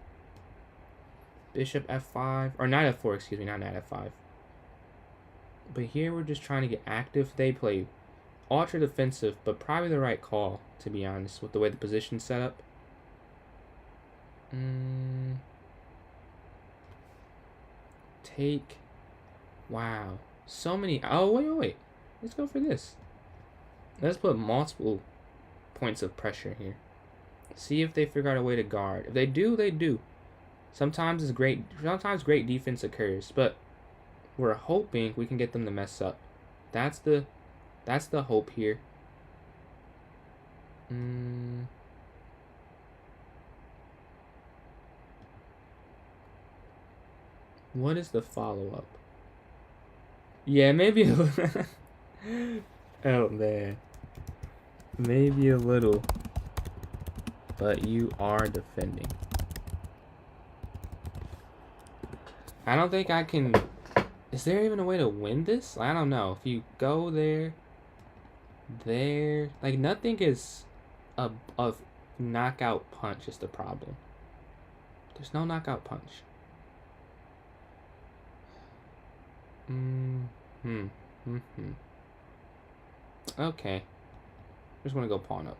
Bishop f5, or knight f4, excuse me, not knight f5. But here we're just trying to get active. They play ultra defensive, but probably the right call, to be honest, with the way the position's set up. Take. Wow. So many. Oh, wait. Let's go for this. Let's put multiple points of pressure here. See if they figure out a way to guard. If they do, they do. Sometimes great defense occurs, but we're hoping we can get them to mess up. That's the hope here. What is the follow-up? Yeah, maybe oh man. Maybe a little. But you are defending. I don't think I can... Is there even a way to win this? I don't know. If you go there... Like, nothing is a knockout punch is the problem. There's no knockout punch. Okay. Just want to go pawn up.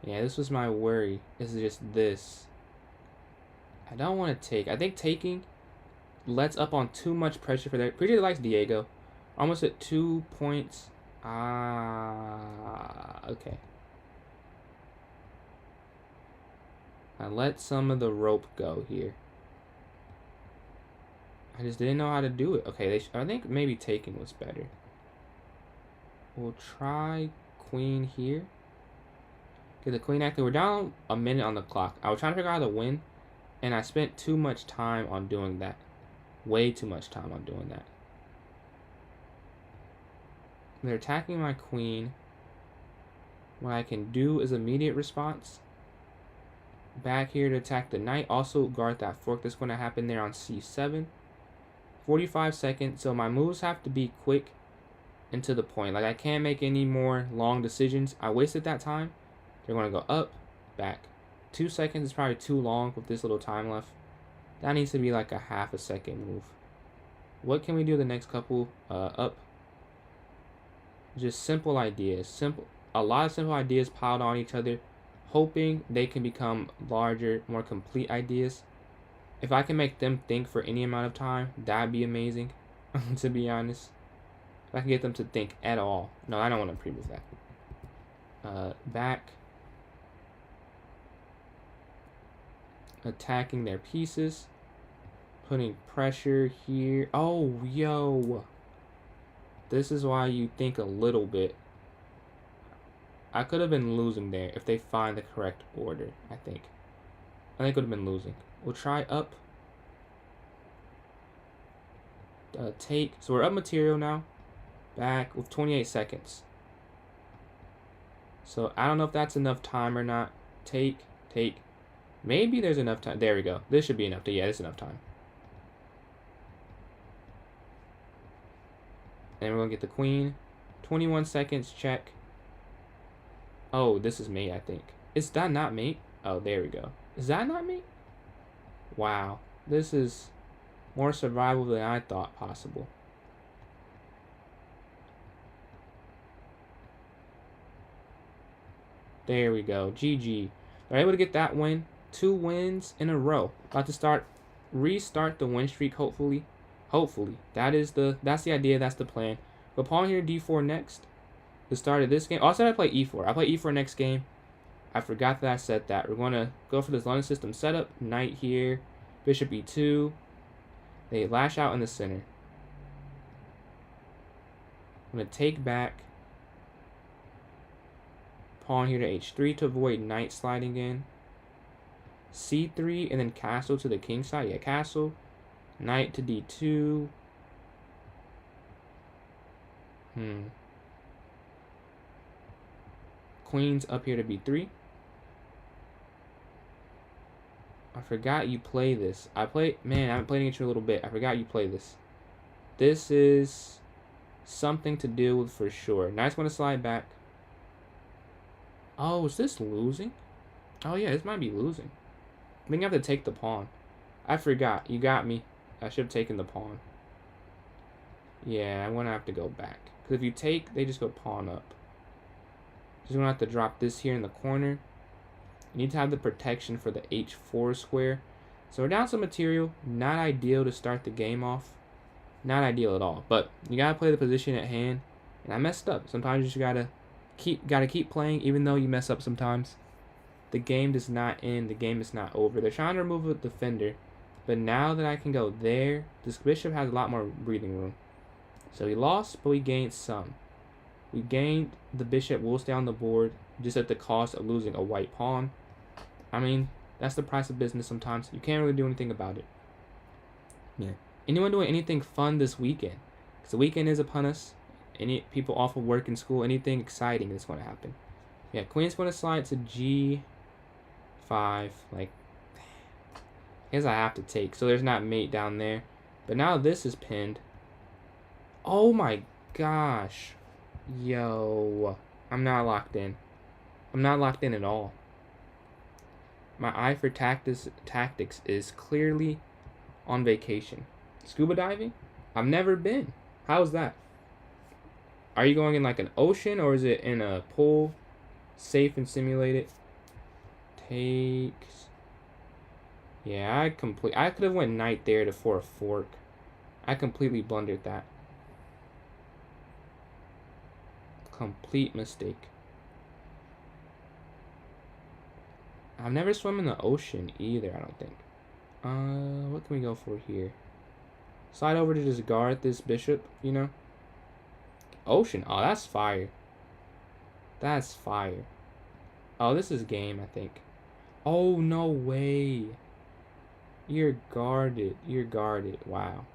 Yeah, this was my worry. This is just this. I don't want to take. I think taking lets up on too much pressure for that. Pretty likes Diego. Almost at 2 points. Okay. I let some of the rope go here. I just didn't know how to do it. Okay, I think maybe taking was better. We'll try queen here. Get the queen active. We're down a minute on the clock. I was trying to figure out how to win, and I spent too much time on doing that. Way too much time on doing that. They're attacking my queen. What I can do is immediate response. Back here to attack the knight. Also guard that fork that's going to happen there on c7. 45 seconds. So my moves have to be quick and to the point. Like, I can't make any more long decisions. I wasted that time. They're going to go up, back. 2 seconds is probably too long with this little time left. That needs to be like a half a second move. What can we do the next couple? Up. Just simple ideas. A lot of simple ideas piled on each other, hoping they can become larger, more complete ideas. If I can make them think for any amount of time, that'd be amazing, to be honest. If I can get them to think at all. No, I don't want to pre-move that. Back. Attacking their pieces. Putting pressure here. Oh, yo. This is why you think a little bit. I could have been losing there if they find the correct order, I think. I think I would have been losing. We'll try up. Take. So we're up material now. Back with 28 seconds. So I don't know if that's enough time or not. Take. Maybe there's enough time. There we go. This should be enough. Yeah, this is enough time. And we're going to get the queen. 21 seconds. Check. Oh, this is mate, I think. Is that not mate? Oh, there we go. Is that not mate? Wow. This is more survival than I thought possible. There we go. GG. They're able to get that win. 2 wins in a row. About to restart the win streak, hopefully. That's the idea, that's the plan. But pawn here, d4 next. The start of this game. Also, I play e4. I play e4 next game. I forgot that I said that. We're going to go for this London system setup. Knight here. Bishop e2. They lash out in the center. I'm going to take back. Pawn here to h3 to avoid knight sliding in. c3 and then castle to the king side. Yeah, castle. Knight to d2. Queen's up here to b3. I forgot you play this. Man, I haven't played against you a little bit. I forgot you play this. This is something to deal with for sure. Knight's going to slide back. Oh, is this losing? Oh, yeah, this might be losing. I think I have to take the pawn. I forgot. You got me. I should have taken the pawn. Yeah, I'm going to have to go back. Because if you take, they just go pawn up. Just going to have to drop this here in the corner. You need to have the protection for the h4 square. So we're down some material. Not ideal to start the game off. Not ideal at all. But you got to play the position at hand. And I messed up. Sometimes you just got to keep playing even though you mess up sometimes. The game does not end. The game is not over. They're trying to remove a defender. But now that I can go there, this bishop has a lot more breathing room. So we lost, but we gained some. We gained the bishop will stay on the board just at the cost of losing a white pawn. I mean, that's the price of business sometimes. You can't really do anything about it. Yeah. Anyone doing anything fun this weekend? Because the weekend is upon us. Any people off of work and school, anything exciting is going to happen. Yeah, queen's going to slide to g5. Like, I guess I have to take. So there's not mate down there. But now this is pinned. Oh my gosh. Yo. I'm not locked in. I'm not locked in at all. My eye for tactics is clearly on vacation. Scuba diving? I've never been. How's that? Are you going in like an ocean or is it in a pool? Safe and simulated. Takes. Yeah, I could have went knight there for a fork. I completely blundered that. Complete mistake. I've never swum in the ocean either, I don't think. What can we go for here? Slide over to just guard this bishop, you know? Ocean. Oh, that's fire. That's fire. Oh, this is game, I think. Oh, no way. You're guarded. You're guarded. Wow.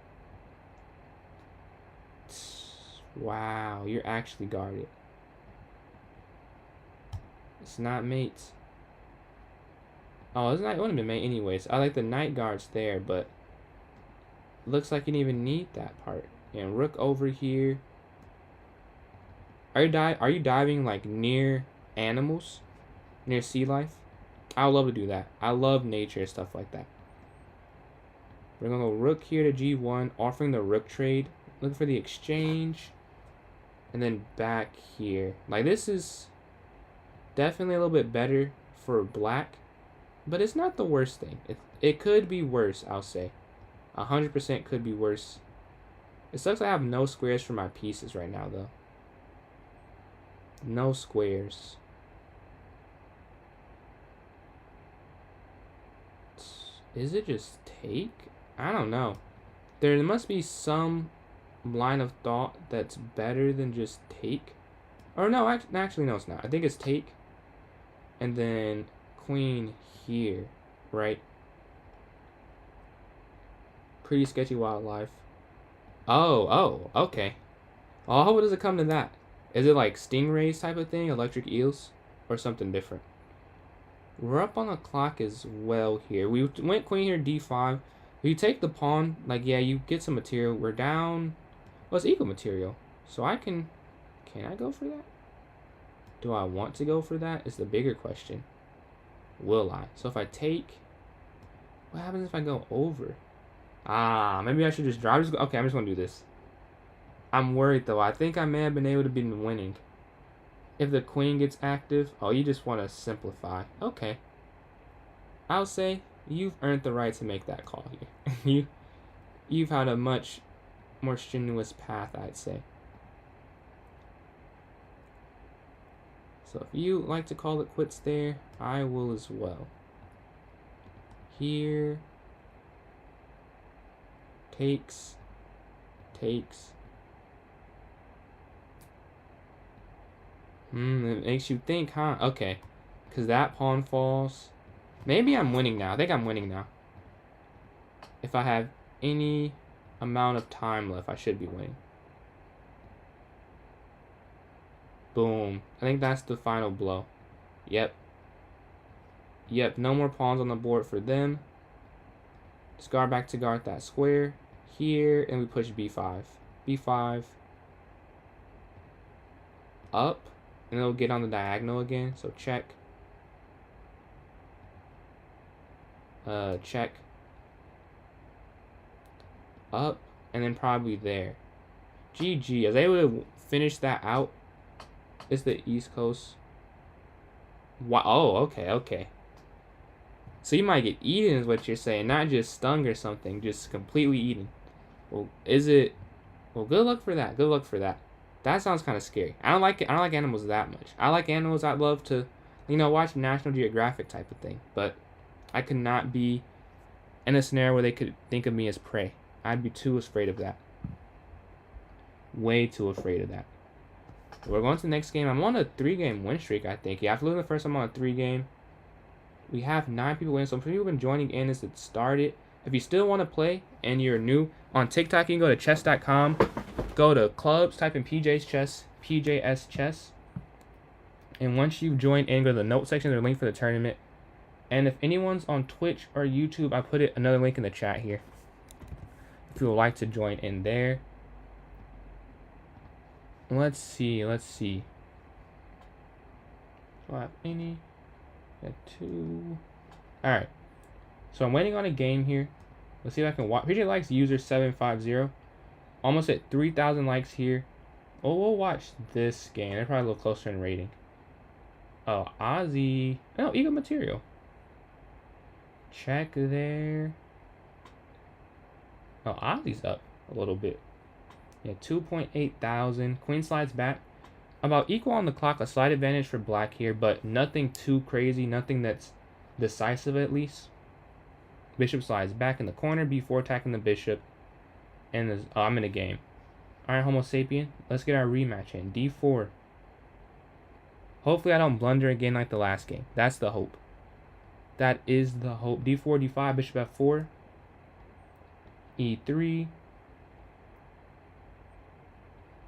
Wow, you're actually guarded. It's not mates. Oh, it's not. It wouldn't have been mate anyways. I like the knight guards there, but looks like you didn't even need that part. And rook over here. Are you diving like near animals, near sea life? I would love to do that. I love nature and stuff like that. We're gonna go rook here to g1, offering the rook trade. Looking for the exchange. And then back here. Like, this is definitely a little bit better for black. But it's not the worst thing. It could be worse, I'll say. 100% could be worse. It sucks I have no squares for my pieces right now, though. No squares. Is it just take? I don't know. There must be some line of thought that's better than just take. Or no, actually no, it's not. I think it's take. And then queen here, right? Pretty sketchy wildlife. Oh, okay. Oh, how does it come to that? Is it like stingrays type of thing, electric eels, or something different? We're up on the clock as well here. We went queen here, d5. If you take the pawn, like, yeah, you get some material. We're down. Well, it's equal material. So I can I go for that? Do I want to go for that is the bigger question. Will I? So if I take, what happens if I go over? Maybe I should just drive. Okay, I'm just going to do this. I'm worried, though. I think I may have been able to be winning. If the queen gets active, oh, you just want to simplify. Okay. I'll say you've earned the right to make that call here. You've had a much more strenuous path, I'd say. So if you like to call it quits there, I will as well. Here. Takes. It makes you think, huh? Okay. Because that pawn falls. Maybe I'm winning now. I think I'm winning now. If I have any amount of time left, I should be winning. Boom. I think that's the final blow. Yep. No more pawns on the board for them. Just guard back to guard that square. Here, and we push b5. b5. up, and it'll get on the diagonal again. So check. Check. Up, and then probably there. GG. As they would finish that out. It's the East Coast. Wow. Oh, okay, okay. So you might get eaten is what you're saying, not just stung or something, just completely eaten. Well, is it? Well, good luck for that. Good luck for that. That sounds kind of scary. I don't like it. I don't like animals that much. I like animals. I love to, watch National Geographic type of thing. But I could not be in a scenario where they could think of me as prey. I'd be too afraid of that. Way too afraid of that. We're going to the next game. I'm on a 3-game win streak, I think. Yeah, after losing the first time, I'm on a 3-game. We have 9 people in, so some people have been joining in as it started. If you still want to play and you're new on TikTok, you can go to chess.com, go to clubs, type in PJ's Chess, PJS Chess. And once you've joined in, go to the notes section, there's a link for the tournament. And if anyone's on Twitch or YouTube, I put another link in the chat here. If you would like to join in there. Let's see. Do I have any? Got 2. Alright. So I'm waiting on a game here. Let's see if I can watch. PJ likes user 750. Almost at 3,000 likes here. Oh, we'll watch this game. They're probably a little closer in rating. Oh, Ozzy. Oh, Eagle Material. Check there. Oh, Ozzy's up a little bit. Yeah, 2.8 thousand. Queen slides back. About equal on the clock. A slight advantage for black here, but nothing too crazy. Nothing that's decisive at least. Bishop slides back in the corner. B4 attacking the bishop. And I'm in a game. Alright, Homo sapien. Let's get our rematch in. D4. Hopefully I don't blunder again like the last game. That's the hope. That is the hope. D4, D5, bishop F4. E3.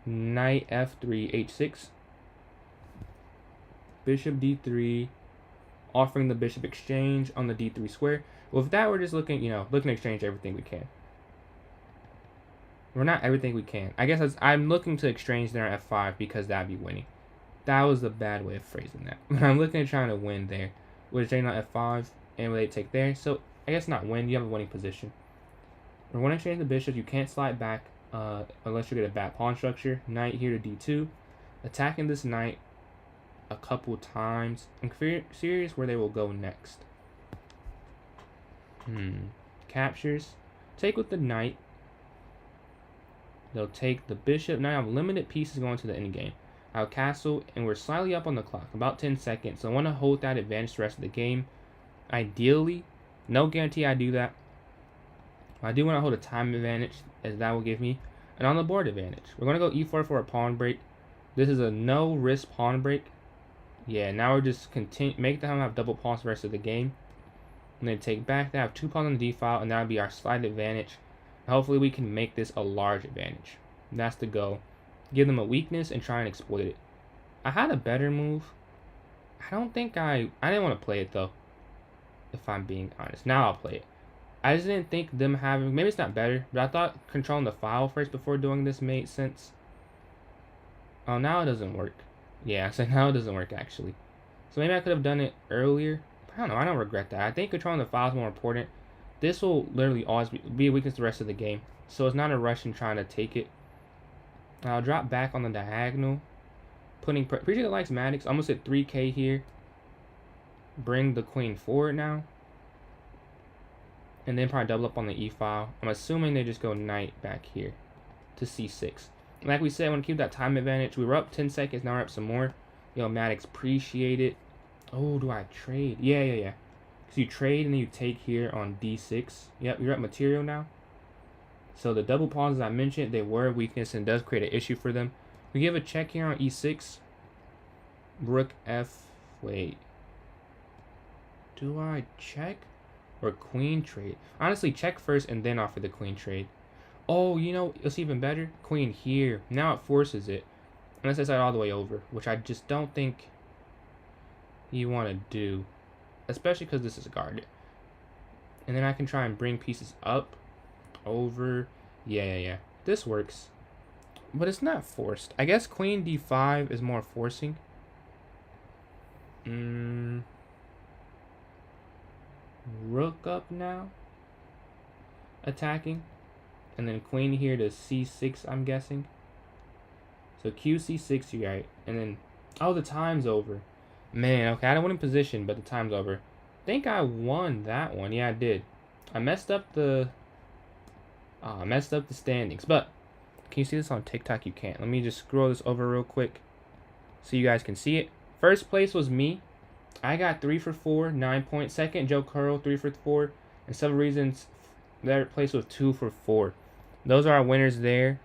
Knight F3, H6. Bishop D3. Offering the bishop exchange on the D3 square. With that, we're just looking, looking to exchange everything we can. We're not everything we can. I guess I'm looking to exchange there at F5 because that'd be winning. That was a bad way of phrasing that. But I'm looking at trying to win there. We're exchange on F5 and they take there. So I guess not win. You have a winning position. We're going to exchange the bishop. You can't slide back unless you get a bad pawn structure. Knight here to D2. Attacking this knight a couple times. I'm curious where they will go next. Captures. Take with the knight. They'll take the bishop. Now I have limited pieces going to the endgame. I have castle, and we're slightly up on the clock. About 10 seconds. So I want to hold that advantage the rest of the game. Ideally, no guarantee I do that. I do want to hold a time advantage, as that will give me an on the board advantage. We're going to go E4 for a pawn break. This is a no risk pawn break. Yeah, now we're just make them have double pawns the rest of the game. And then take back. They have 2 pawns on the D file, and that would be our slight advantage. Hopefully we can make this a large advantage. That's the goal. Give them a weakness and try and exploit it. I had a better move. I don't think I didn't want to play it though. If I'm being honest. Now I'll play it. I just didn't think them having, maybe it's not better, but I thought controlling the file first before doing this made sense. Oh, now it doesn't work. Yeah, so now it doesn't work actually. So maybe I could have done it earlier. I don't know, I don't regret that. I think controlling the file is more important. This will literally always be a weakness the rest of the game. So it's not a rush in trying to take it. I'll drop back on the diagonal. Appreciate the likes, Maddox. Almost at 3K here. Bring the queen forward now. And then probably double up on the E file. I'm assuming they just go knight back here to C6. Like we said, I want to keep that time advantage. We were up 10 seconds. Now we're up some more. Yo, Maddox, appreciate it. Oh, do I trade? Yeah. So you trade and then you take here on D6. Yep, you're at material now. So the double pawns, as I mentioned, they were a weakness and does create an issue for them. We give a check here on E6. Rook F. Wait. Do I check? Or queen trade? Honestly, check first and then offer the queen trade. Oh, it's even better. Queen here. Now it forces it. Unless I slide all the way over, which I just don't think you want to do. Especially because this is guarded. And then I can try and bring pieces up. Over. Yeah. This works. but it's not forced. I guess queen d5 is more forcing. Rook up now, attacking, and then queen here to c6, I'm guessing. So q c6, you right, and then, oh, the time's over. Man, okay, I don't win in position, but the time's over. I think I won that one. Yeah, I did. I messed up the standings, but can you see this on TikTok? You can't. Let me just scroll this over real quick so you guys can see it. First place was me. I got 3 for 4, 9 points. Second, Joe Curl, 3 for 4. And several reasons, third place was 2 for 4. Those are our winners there.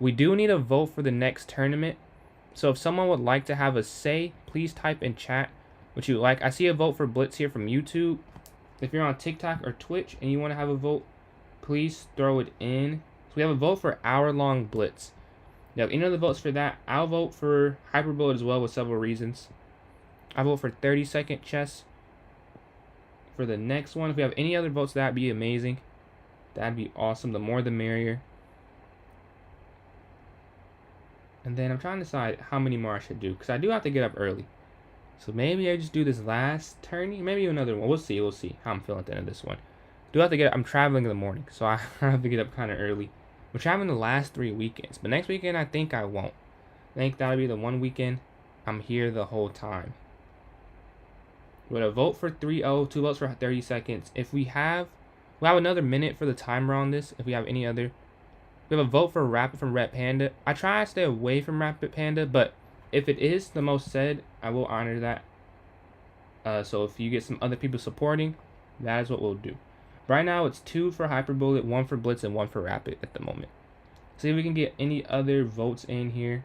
We do need a vote for the next tournament. So if someone would like to have a say, please type in chat what you like. I see a vote for Blitz here from YouTube. If you're on TikTok or Twitch and you want to have a vote, please throw it in. So we have a vote for hour-long Blitz. If you have any other votes for that, I'll vote for Hyperbullet as well with several reasons. I vote for 30-second chess for the next one. If we have any other votes, that'd be amazing. That'd be awesome. The more the merrier. And then I'm trying to decide how many more I should do, because I do have to get up early. So maybe I just do this last tourney. Maybe another one. We'll see. We'll see how I'm feeling at the end of this one. Do have to get up. I'm traveling in the morning, so I have to get up kind of early. I'm traveling the last 3 weekends, but next weekend I think I won't. I think that'll be the one weekend I'm here the whole time. We're going to vote for 3-0, 2 votes for 30 seconds. If we'll have another minute for the timer on this. If we have any other. We have a vote for Rapid from Red Panda. I try to stay away from Rapid Panda, but if it is the most said, I will honor that. So if you get some other people supporting, that is what we'll do. Right now, it's 2 for Hyperbullet, 1 for Blitz, and 1 for Rapid at the moment. See if we can get any other votes in here.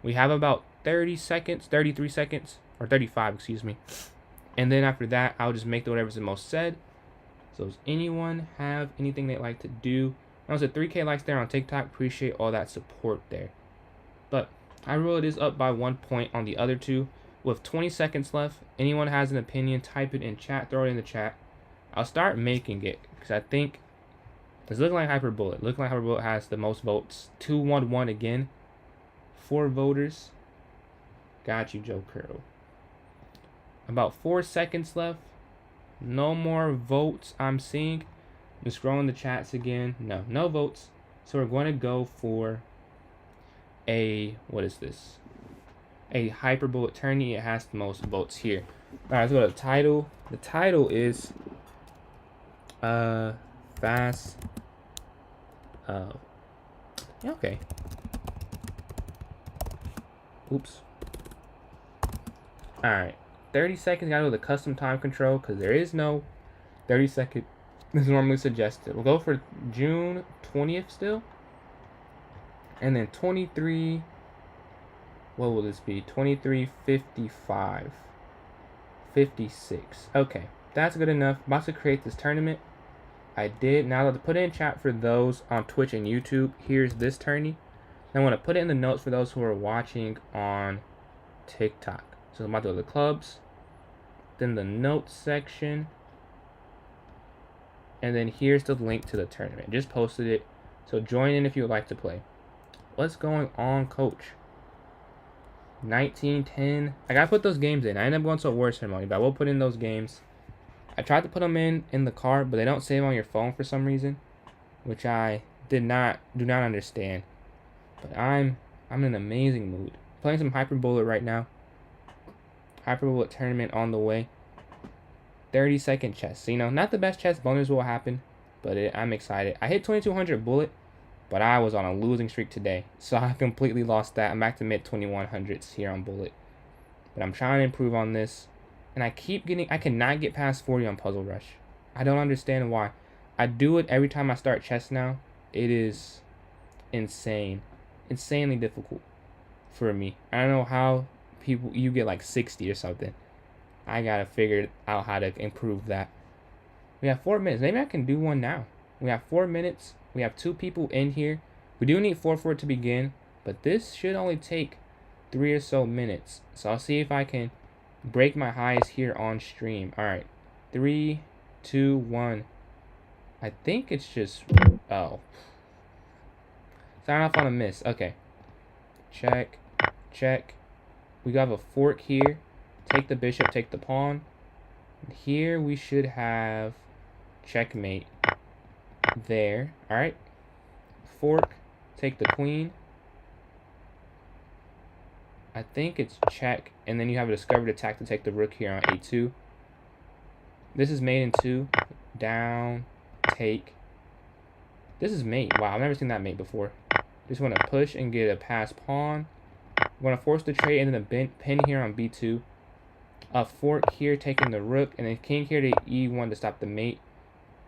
We have about 30 seconds, 33 seconds, or 35, excuse me. And then after that, I'll just make whatever's the most said. So does anyone have anything they'd like to do? I was at 3K likes there on TikTok. Appreciate all that support there. But I rule it is up by 1 point on the other two. With 20 seconds left, anyone has an opinion, type it in chat, throw it in the chat. I'll start making it because I think it's looking like Hyperbullet. Looking like Hyperbullet has the most votes. 2-1-1 again. 4 voters. Got you, Joe Curl. About 4 seconds left. No more votes I'm seeing. I'm scrolling the chats again. No votes. So we're going to go for a, what is this? A Hyperbullet tourney. It has the most votes here. Alright, let's go to the title. The title is fast. Yeah, okay. Oops. Alright. 30 seconds. Gotta go to the custom time control because there is no 30 second is normally suggested. We'll go for June 20th still. And then 23. What will this be? 23:55. 56. Okay. That's good enough. About to create this tournament. I did. Now I'll put it in chat for those on Twitch and YouTube. Here's this tourney. I want to put it in the notes for those who are watching on TikTok. So I'm about to go to the clubs. Then the notes section. And then here's the link to the tournament. Just posted it. So join in if you would like to play. What's going on, coach? 1910. I gotta put those games in. I ended up going to a award ceremony, but I will put in those games. I tried to put them in the car, but they don't save on your phone for some reason, which I do not understand. But I'm in an amazing mood. Playing some Hyperbullet right now. Hyperbullet tournament on the way. 30-second chess. So, not the best chess bonus will happen, but I'm excited. I hit 2200 bullet, but I was on a losing streak today, so I completely lost that. I'm back to mid 2100s here on bullet, but I'm trying to improve on this, and I cannot get past 40 on Puzzle Rush. I don't understand why. I do it every time I start chess now. It is insanely difficult for me. I don't know how you get like 60 or something. I gotta figure out how to improve that. We have 4 minutes. Maybe I can do one now. We have 4 minutes. We have 2 people in here. We do need 4 for it to begin, but this should only take 3 or so minutes. So I'll see if I can break my highs here on stream. All right, 3, 2, 1. I think it's just, oh. Sign off on a miss. Okay. Check. Check. We have a fork here. Take the bishop, take the pawn. Here we should have checkmate there. Alright. Fork. Take the queen. I think it's check. And then you have a discovered attack to take the rook here on a2. This is mate in 2. Down. Take. This is mate. Wow, I've never seen that mate before. Just want to push and get a pass pawn. I'm going to force the trade and then a pin here on b2. A fork here taking the rook. And then king here to e1 to stop the mate.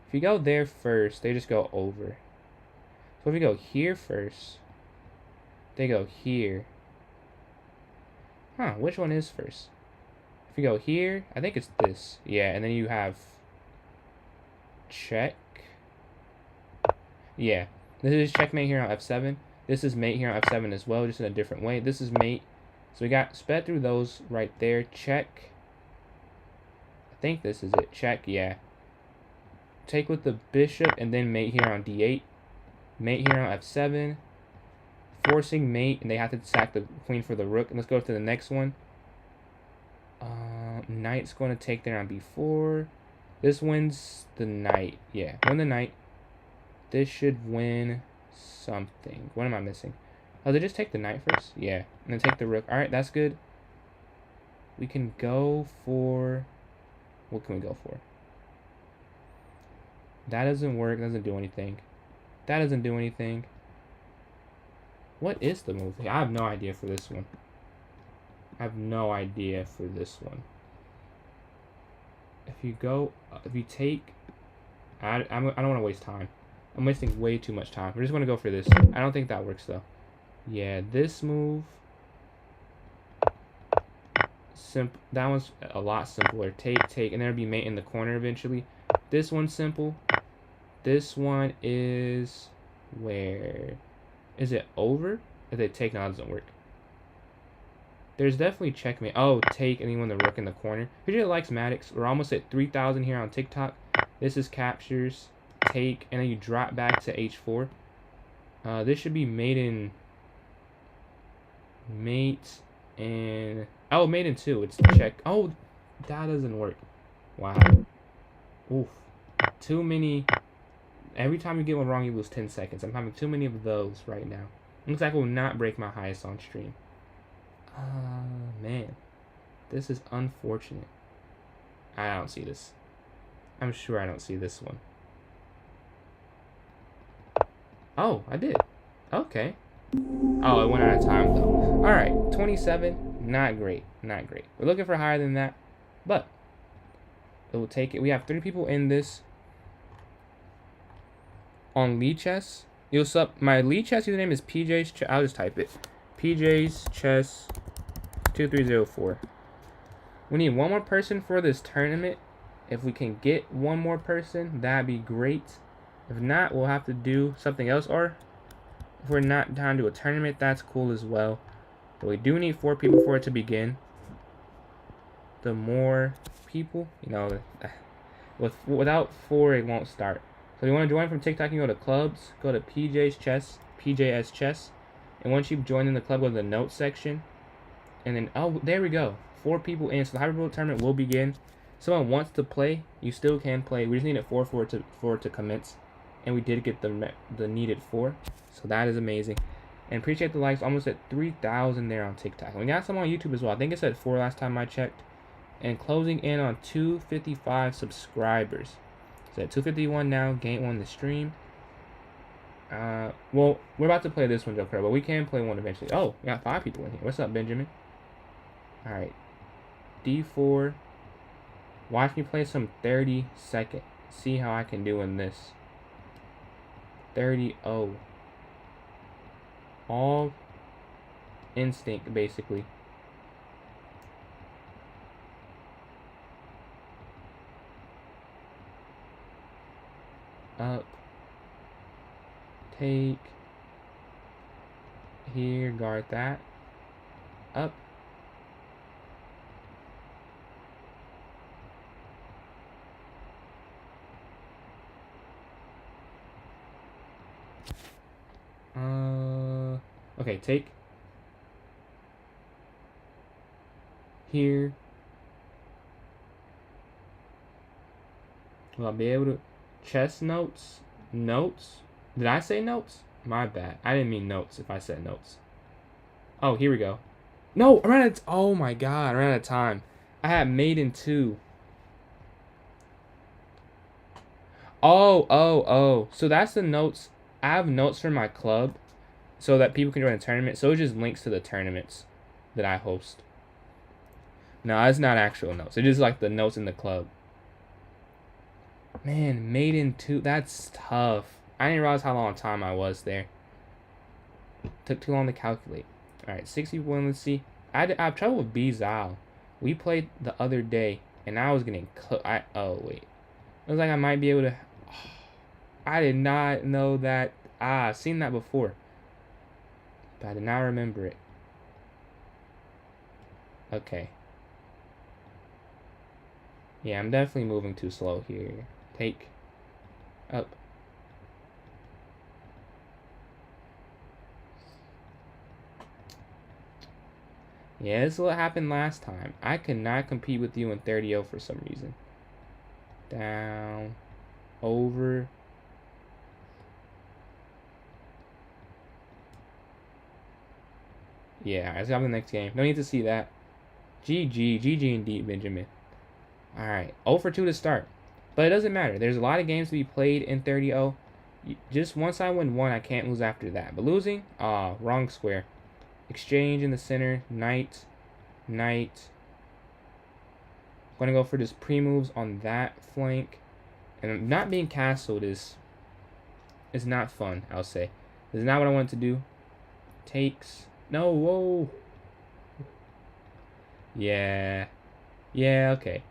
If you go there first, they just go over. So if you go here first, they go here. Huh, which one is first? If you go here, I think it's this. Yeah, and then you have check. Yeah, this is checkmate here on f7. This is mate here on f7 as well, just in a different way. This is mate. So we got sped through those right there. Check. I think this is it. Check, yeah. Take with the bishop and then mate here on d8. Mate here on f7. Forcing mate, and they have to sack the queen for the rook. And let's go to the next one. Knight's going to take there on b4. This wins the knight. Yeah, win the knight. This should win something. What am I missing? Oh, they just take the knight first? Yeah, and then take the rook. Alright, that's good. We can go for... What can we go for? That doesn't work. Doesn't do anything. That doesn't do anything. What is the move? I have no idea for this one. I have no idea for this one. If you go... If you take... I don't want to waste time. I'm wasting way too much time. We're just going to go for this. I don't think that works, though. Yeah, this move... That one's a lot simpler. Take, take, and there'll be mate in the corner eventually. This one's simple. This one is... Where? Is it over? If they take, no, it doesn't work. There's definitely checkmate. Oh, take, and then win the rook in the corner. Who really likes Maddox? We're almost at 3,000 here on TikTok. This is captures, take, and then you drop back to h4. This should be mate in... Mate and... Oh, mate in 2. It's check. Oh, that doesn't work. Wow. Oof. Too many... Every time you get one wrong, you lose 10 seconds. I'm having too many of those right now. Looks like I will not break my highest on stream. Man. This is unfortunate. I don't see this. I'm sure I don't see this one. Oh, I did. Okay. Oh, it went out of time, though. Alright, 27. Not great. Not great. We're looking for higher than that. But it will take it. We have 3 people in this. On Lee Chess. Yo, what's up? My Lee Chess username is PJ's Chess. I'll just type it. PJ's Chess 2304. We need one more person for this tournament. If we can get one more person, that'd be great. If not, we'll have to do something else. Or if we're not down to a tournament, that's cool as well. But we do need 4 people for it to begin. The more people, you know, without 4, it won't start. So if you want to join from TikTok, you can go to clubs, go to PJ's Chess, PJS Chess. And once you've joined in the club, go to the notes section. And then, oh, there we go. 4 people in. So the Hyperbola tournament will begin. If someone wants to play, you still can play. We just need it for it to commence. And we did get the needed 4. So that is amazing. And appreciate the likes. Almost at 3,000 there on TikTok. We got some on YouTube as well. I think it said 4 last time I checked. And closing in on 255 subscribers. So at 251 now, game on the stream. Well, we're about to play this one, Joker, but we can play one eventually. Oh, we got 5 people in here. What's up, Benjamin? Alright. D4. Watch me play some 30 second. See how I can do in this. 30-0. All instinct, basically. Up, take, here, guard that, up, Okay, take. Here. Will I be able to... Chess notes? Notes? Did I say notes? My bad. I didn't mean notes if I said notes. Oh, here we go. No, I ran out of... Oh my god, I ran out of time. I had maiden 2. Oh. So that's the notes. I have notes for my club so that people can join a tournament. So it just links to the tournaments that I host. No, it's not actual notes. It's just like the notes in the club. Man, maiden 2. That's tough. I didn't realize how long time I was there. Took too long to calculate. Alright, 61. Let's see. I've trouble with Bizal. We played the other day, and I was getting cooked. Oh, wait. It was like I might be able to... I did not know that. I've seen that before. But I did not remember it. Okay. Yeah, I'm definitely moving too slow here. Take. Up. Yeah, this is what happened last time. I could not compete with you in 30-0 for some reason. Down. Over. Yeah, let's go to the next game. No need to see that. GG indeed, Benjamin. Alright, 0 for 2 to start. But it doesn't matter. There's a lot of games to be played in 30-0. Just once I win one, I can't lose after that. But losing? Wrong square. Exchange in the center. Knight. Knight. I'm going to go for just pre-moves on that flank. And not being castled is not fun, I'll say. This is not what I wanted to do. Takes. No, whoa. Yeah. Yeah, okay.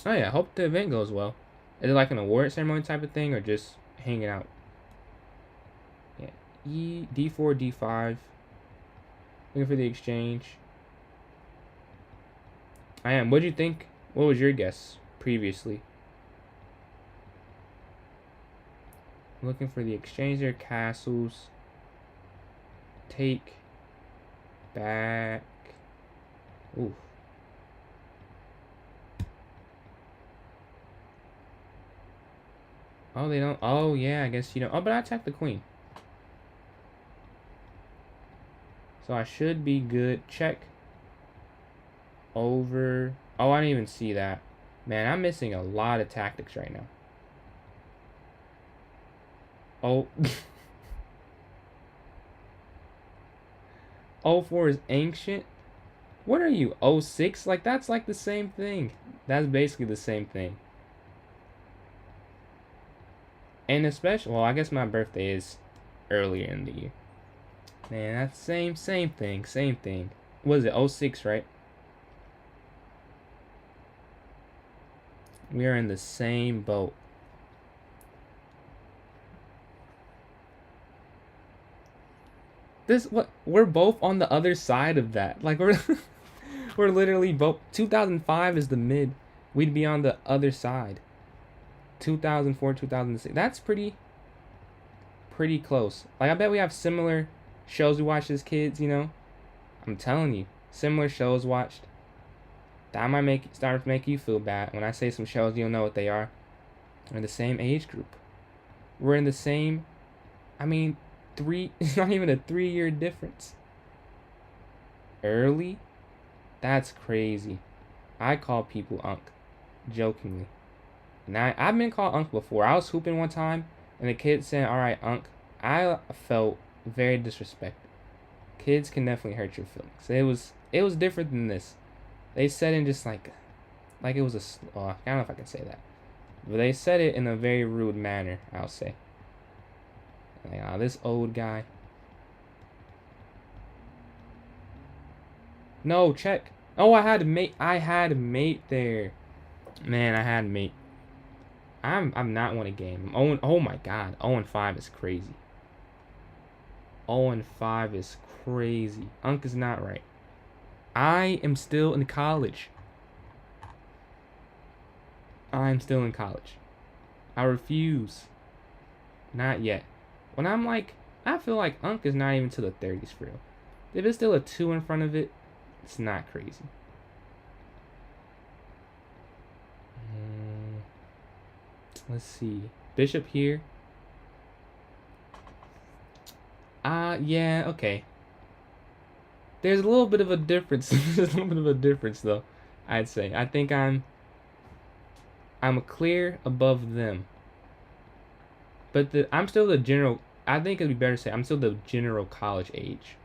Oh yeah, hope the event goes well. Is it like an award ceremony type of thing or just hanging out? Yeah. D4, D5. Looking for the exchange. I am. What'd you think? What was your guess previously? Looking for the exchange there. Castles. Take. Back. Ooh. Oh, they don't. Oh, yeah, I guess you don't. Oh, but I attacked the queen. So I should be good. Check. Over. Oh, I didn't even see that. Man, I'm missing a lot of tactics right now. Oh. 04 is ancient. What are you? 06? Like, that's like the same thing. That's basically the same thing. And especially, well, I guess my birthday is earlier in the year. Man, that's same thing, same thing. What is it, 06, right? We are in the same boat. This, what, we're both on the other side of that. Like, we're, we're literally both, 2005 is the mid. We'd be on the other side. 2004, 2006. That's pretty close. Like, I bet we have similar shows we watched as kids, you know? I'm telling you, similar shows watched. That might start to make you feel bad. When I say some shows, you'll know what they are. We're in the same age group. We're in the same, I mean, it's not even a 3-year difference. Early? That's crazy. I call people Unc, jokingly. And I've been called Unc before. I was hooping one time, and the kid said, "All right, Unc." I felt very disrespected. Kids can definitely hurt your feelings. It was different than this. They said it just like it was I don't know if I can say that, but they said it in a very rude manner. I'll say. Like, this old guy. No, check. Oh, I had mate. I had mate there. Man, I had mate. I'm not winning a game. Oh my god. 0-5 is crazy. 0-5 is crazy. Unc is not right. I am still in college. I'm still in college. I refuse. Not yet. When I'm like I feel like Unk is not even to the 30s for real. If it's still a 2 in front of it, it's not crazy. Let's see. Bishop here. Yeah, okay. There's a little bit of a difference. There's a little bit of a difference, though, I'd say. I think I'm clear above them. But I'm still the general... I think it'd be better to say I'm still the general college age.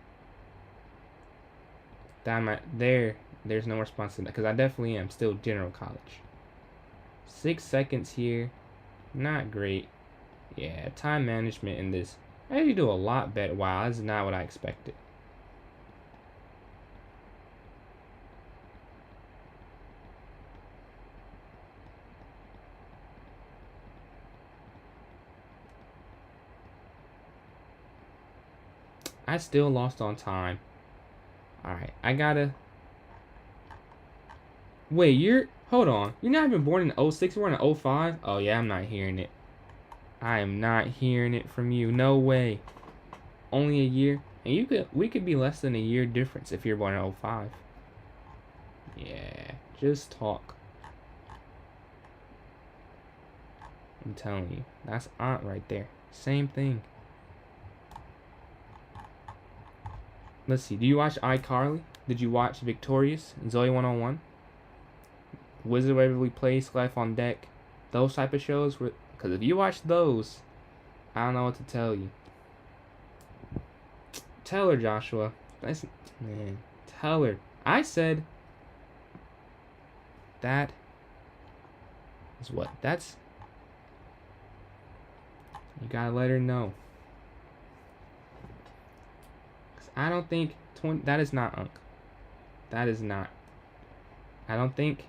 There's no response to that, because I definitely am still general college. 6 seconds here. Not great. Yeah, time management in this. I usually do a lot better. Wow, this is not what I expected. I still lost on time. Alright, I gotta... Wait, hold on. You're not even born in 06, you were in 05? Oh yeah, I'm not hearing it. I am not hearing it from you. No way. Only a year? And we could be less than a year difference if you're born in 05. Yeah, just talk. I'm telling you. That's Aunt right there. Same thing. Let's see. Do you watch iCarly? Did you watch Victorious? Zoe 101? Wizard of Waverly Place, Life on Deck? Those type of shows? Because if you watch those, I don't know what to tell you. Tell her, Joshua. Man, tell her. I said that is what? That's... You gotta let her know. I don't think that is not Unk. That is not. I don't think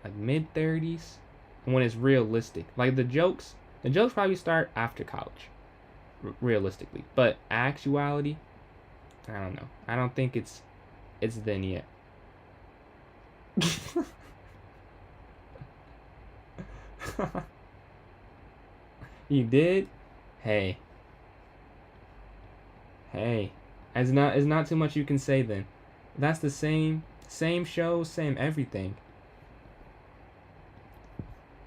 like mid-30s when it's realistic. Like the jokes probably start after college, realistically. But actuality, I don't know. I don't think it's then yet. You did? Hey. It's not too much you can say then. That's the same show, same everything.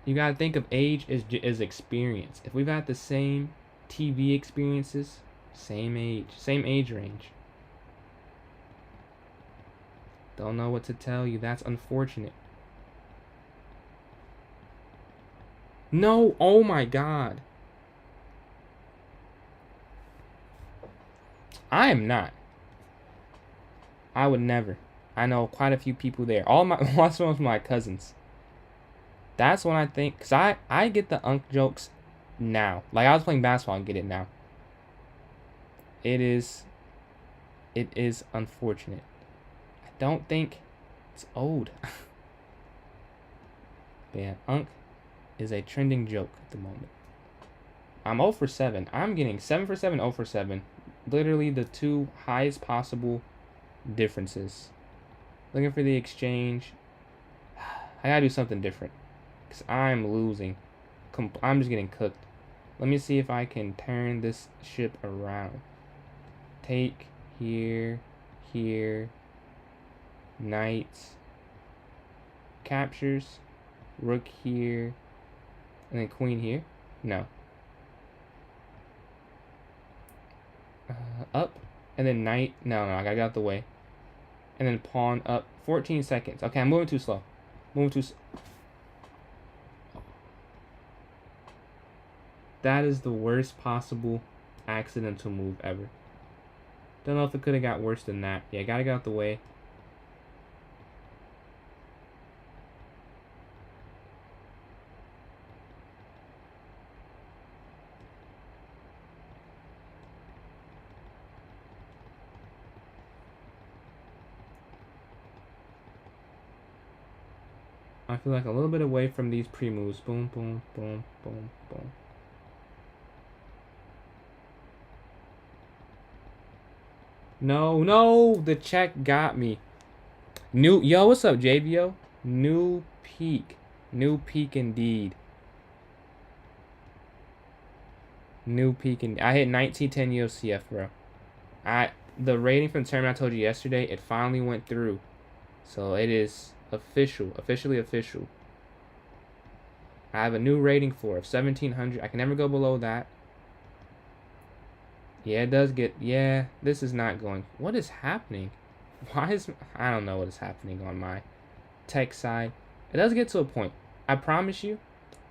You gotta think of age as experience. If we've had the same TV experiences, same age range. Don't know what to tell you. That's unfortunate. No, oh my God. I am not. I would never. I know quite a few people there. Lots of my cousins. That's when I think, because I get the Unk jokes now. Like, I was playing basketball and get it now. It is unfortunate. I don't think it's old. But yeah, Unk is a trending joke at the moment. I'm 0 for 7. I'm getting 7 for 7, 0 for 7. Literally the two highest possible differences. Looking for the exchange. I gotta do something different, because I'm losing. I'm just getting cooked. Let me see if I can turn this ship around. Take here, knights, captures, rook here, and then queen here. No. Up, and then knight. No, I gotta get out the way. And then pawn up. 14 seconds. Okay, I'm moving too slow. That is the worst possible accidental move ever. Don't know if it could have got worse than that. Yeah, gotta get out the way. I feel like a little bit away from these pre-moves. Boom, boom, boom, boom, boom. No, the check got me. Yo, what's up, JVO? New peak indeed. New peak in I hit 1910 UCF, bro. The rating from the tournament I told you yesterday, it finally went through. So it is officially official. I have a new rating floor of 1700. I can never go below that. Yeah, it does get, yeah, this is not going, what is happening? I don't know what is happening on my tech side. It does get to a point. I promise you,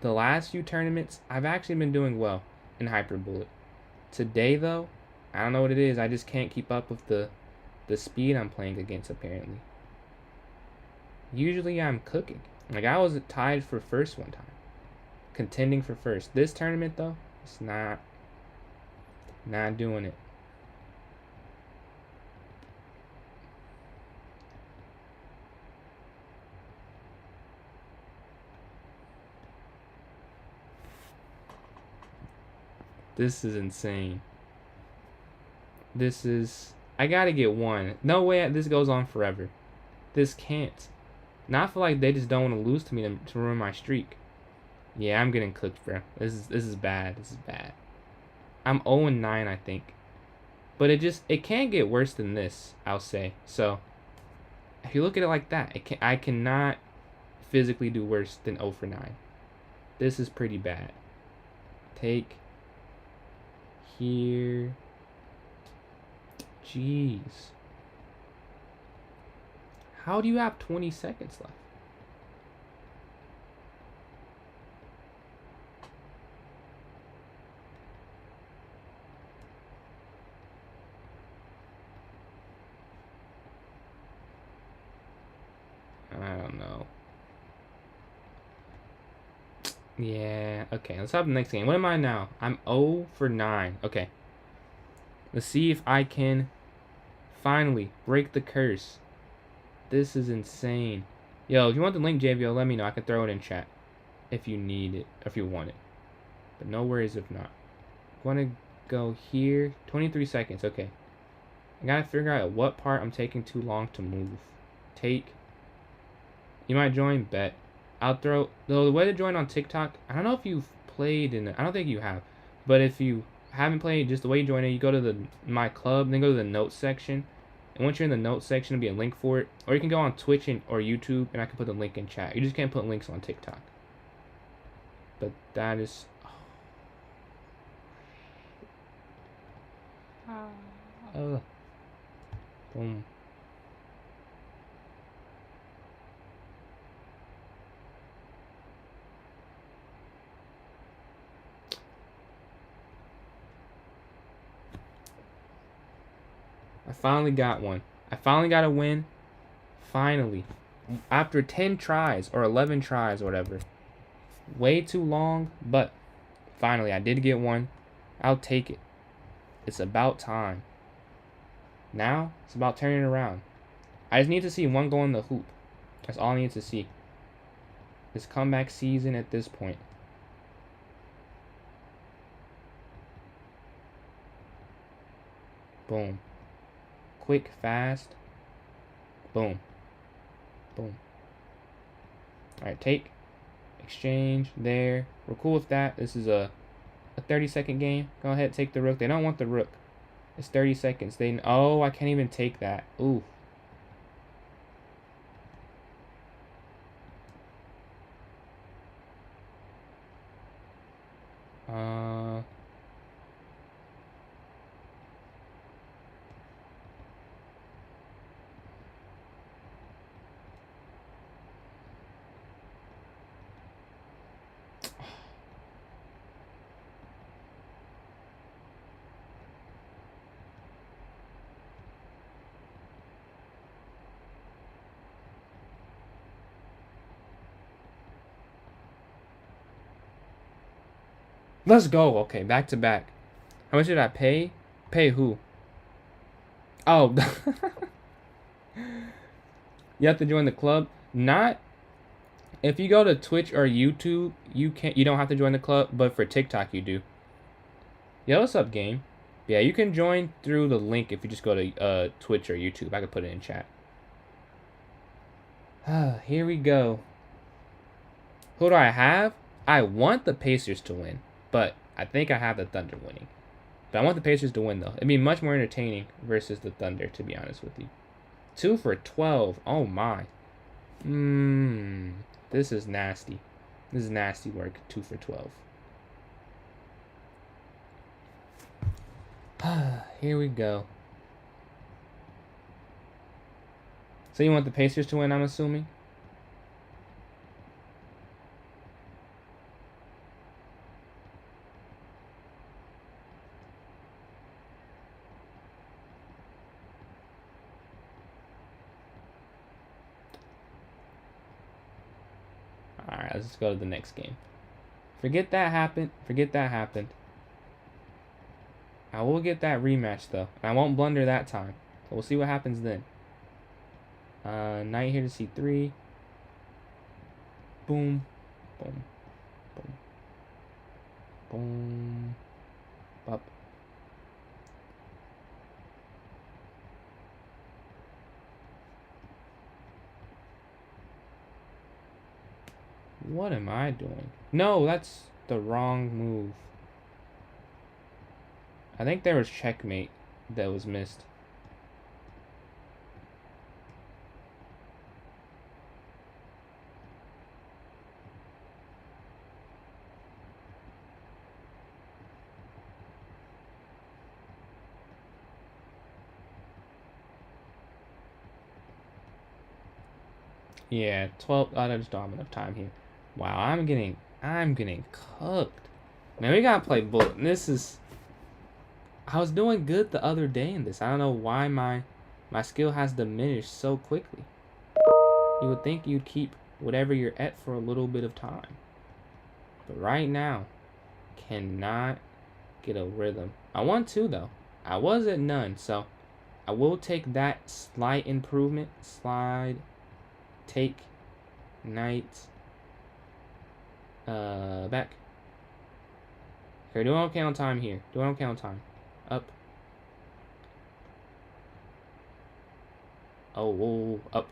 the last few tournaments, I've actually been doing well in Hyper Bullet. Today, though, I don't know what it is. I just can't keep up with the speed I'm playing against, apparently. Usually, I'm cooking. Like, I was tied for first one time. Contending for first. This tournament, though, it's not doing it. This is insane. I gotta get one. No way this goes on forever. This can't. Not feel like they just don't want to lose to me to ruin my streak. Yeah, I'm getting cooked, bro. This is bad. This is bad. I'm 0-9, I think. But it can't get worse than this, I'll say. So, if you look at it like that, I cannot physically do worse than 0-9. This is pretty bad. Take here. Jeez. How do you have 20 seconds left? I don't know. Yeah, okay, let's have the next game. What am I now? I'm 0-9. Okay. Let's see if I can finally break the curse. This is insane. Yo, if you want the link, JVO, let me know. I can throw it in chat if you need it, if you want it. But no worries if not. Want to go here. 23 seconds. Okay. I gotta figure out at what part I'm taking too long to move. Take. You might join. Bet. I'll throw. Though the way to join on TikTok, I don't know if you've played in it. I don't think you have. But if you haven't played, just the way you join it, you go to my club, then go to the notes section. And once you're in the notes section, there'll be a link for it. Or you can go on Twitch or YouTube, and I can put the link in chat. You just can't put links on TikTok. But that is... Boom. I finally got one. I finally got a win. Finally. After 10 tries or 11 tries or whatever. Way too long, but finally I did get one. I'll take it. It's about time. Now, it's about turning it around. I just need to see one go in the hoop. That's all I need to see. This comeback season at this point. Boom. Quick, fast. Boom. Boom. Alright, take. Exchange. There. We're cool with that. This is a 30-second game. Go ahead, take the rook. They don't want the rook. It's 30 seconds. Oh, I can't even take that. Ooh. Let's go. Okay, back to back. How much did I pay? Pay who? Oh. You have to join the club. Not if you go to Twitch or YouTube, you don't have to join the club, but for TikTok you do. Yo, what's up, game? Yeah, you can join through the link if you just go to Twitch or YouTube. I could put it in chat. Here we go. Who do I have? I want the Pacers to win, but I think I have the Thunder winning. But I want the Pacers to win, though. It'd be much more entertaining versus the Thunder, to be honest with you. 2 for 12. Oh, my. This is nasty. This is nasty work. 2 for 12. Here we go. So you want the Pacers to win, I'm assuming? Alright, let's just go to the next game. Forget that happened. Forget that happened. I will get that rematch, though. And I won't blunder that time. So we'll see what happens then. Knight here to C3. Boom. Boom. Boom. Boom. Up. What am I doing? No, that's the wrong move. I think there was checkmate that was missed. Yeah, 12. I just don't have enough time here. Wow, I'm getting cooked. Man, we gotta play bullet. This is. I was doing good the other day in this. I don't know why my skill has diminished so quickly. You would think you'd keep whatever you're at for a little bit of time. But right now, cannot get a rhythm. I want to, though. I was at none, so I will take that slight improvement. Slide, take, knight, back. Okay, doing okay on time here. Doing okay on time. Up. Oh, whoa, up.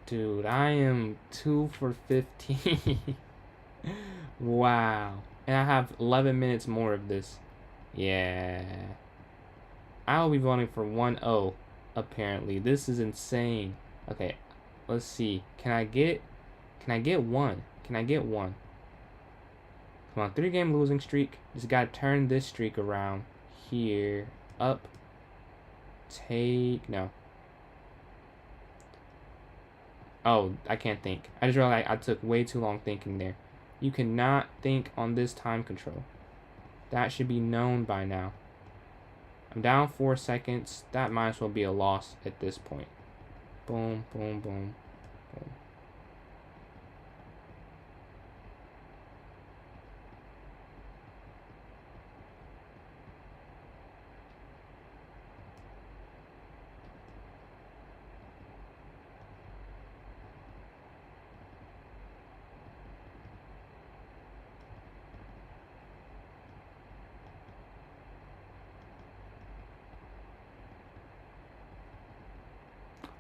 Dude, I am 2 for 15. Wow. And I have 11 minutes more of this. Yeah. I'll be voting for 1-0, apparently. This is insane. Okay, let's see. Can I get one? Can I get one? Come on, 3-game losing streak. Just gotta turn this streak around. Here. Up. Take. No. Oh, I can't think. I just realized I took way too long thinking there. You cannot think on this time control. That should be known by now. I'm down 4 seconds. That might as well be a loss at this point. Boom, boom, boom, boom.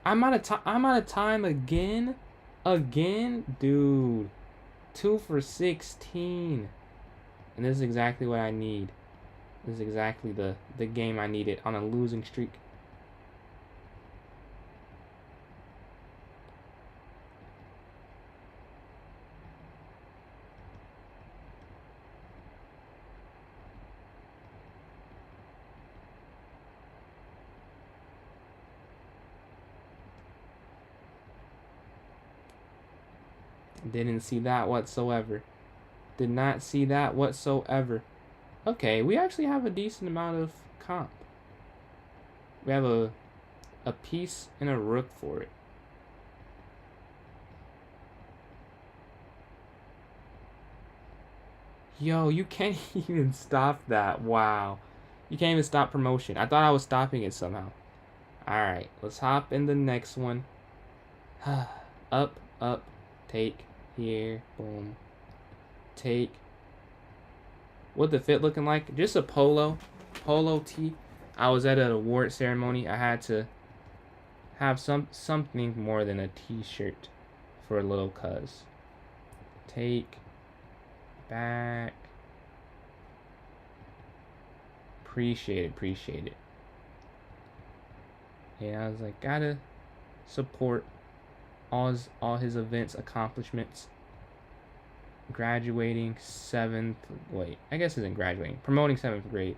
I'm out of time again? Again? Dude. 2 for 16. And this is exactly what I need. This is exactly the game I needed on a losing streak. Didn't see that whatsoever. Did not see that whatsoever. Okay, we actually have a decent amount of comp. We have a piece and a rook for it. Yo, you can't even stop that. Wow. You can't even stop promotion. I thought I was stopping it somehow. Alright, let's hop in the next one. Up, up, take, here, boom. Take. What the fit looking like? Just a polo tee. I was at an award ceremony. I had to have something more than a t-shirt for a little cuz. Take. Back. Appreciate it. Yeah, I was like, gotta support all his events, accomplishments. Graduating 7th, wait, I guess it isn't graduating. Promoting 7th grade.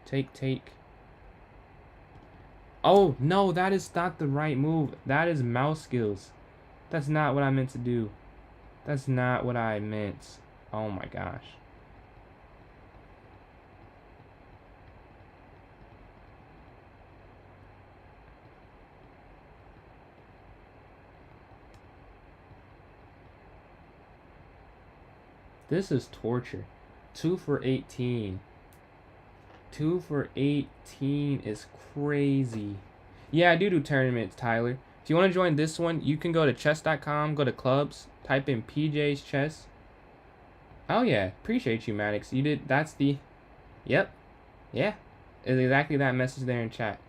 Take. Oh, no, that is not the right move. That is mouse skills. That's not what I meant to do. That's not what I meant. Oh my gosh. This is torture. 2 for 18. 2 for 18 is crazy. Yeah, I do tournaments, Tyler. If you want to join this one, you can go to chess.com, go to clubs, type in PJ's Chess. Oh yeah, appreciate you, Maddox. You did, that's the, yep, yeah. It's exactly that message there in chat.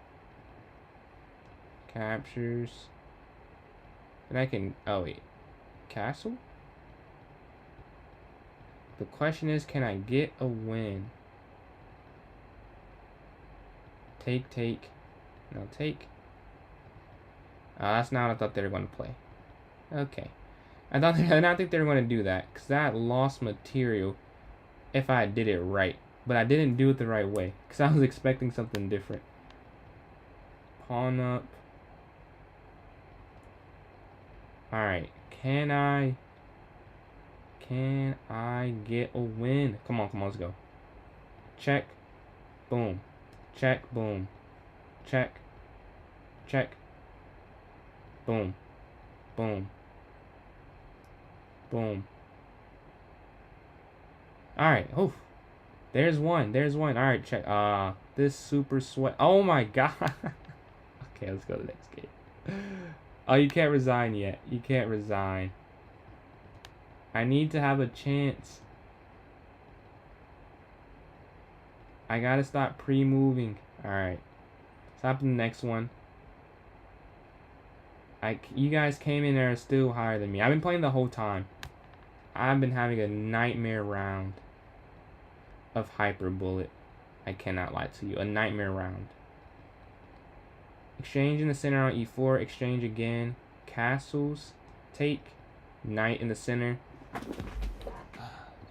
Captures. And I can, oh wait, castle? The question is, can I get a win? Take. No, take. Oh, that's not what I thought they were going to play. Okay. I did not think they were going to do that, because that lost material if I did it right. But I didn't do it the right way, because I was expecting something different. Pawn up. Alright. Can I get a win? Come on, let's go. Check. Boom. Check. Boom. Check. Boom. Alright. Oh. There's one. Alright, check. This super sweat. Oh my god. Okay, let's go to the next game. Oh, you can't resign yet. You can't resign. I need to have a chance. I gotta stop pre-moving. Alright. Stop the next one. You guys came in there still higher than me. I've been playing the whole time. I've been having a nightmare round of Hyper Bullet. I cannot lie to you. A nightmare round. Exchange in the center on e4. Exchange again. Castles. Take. Knight in the center.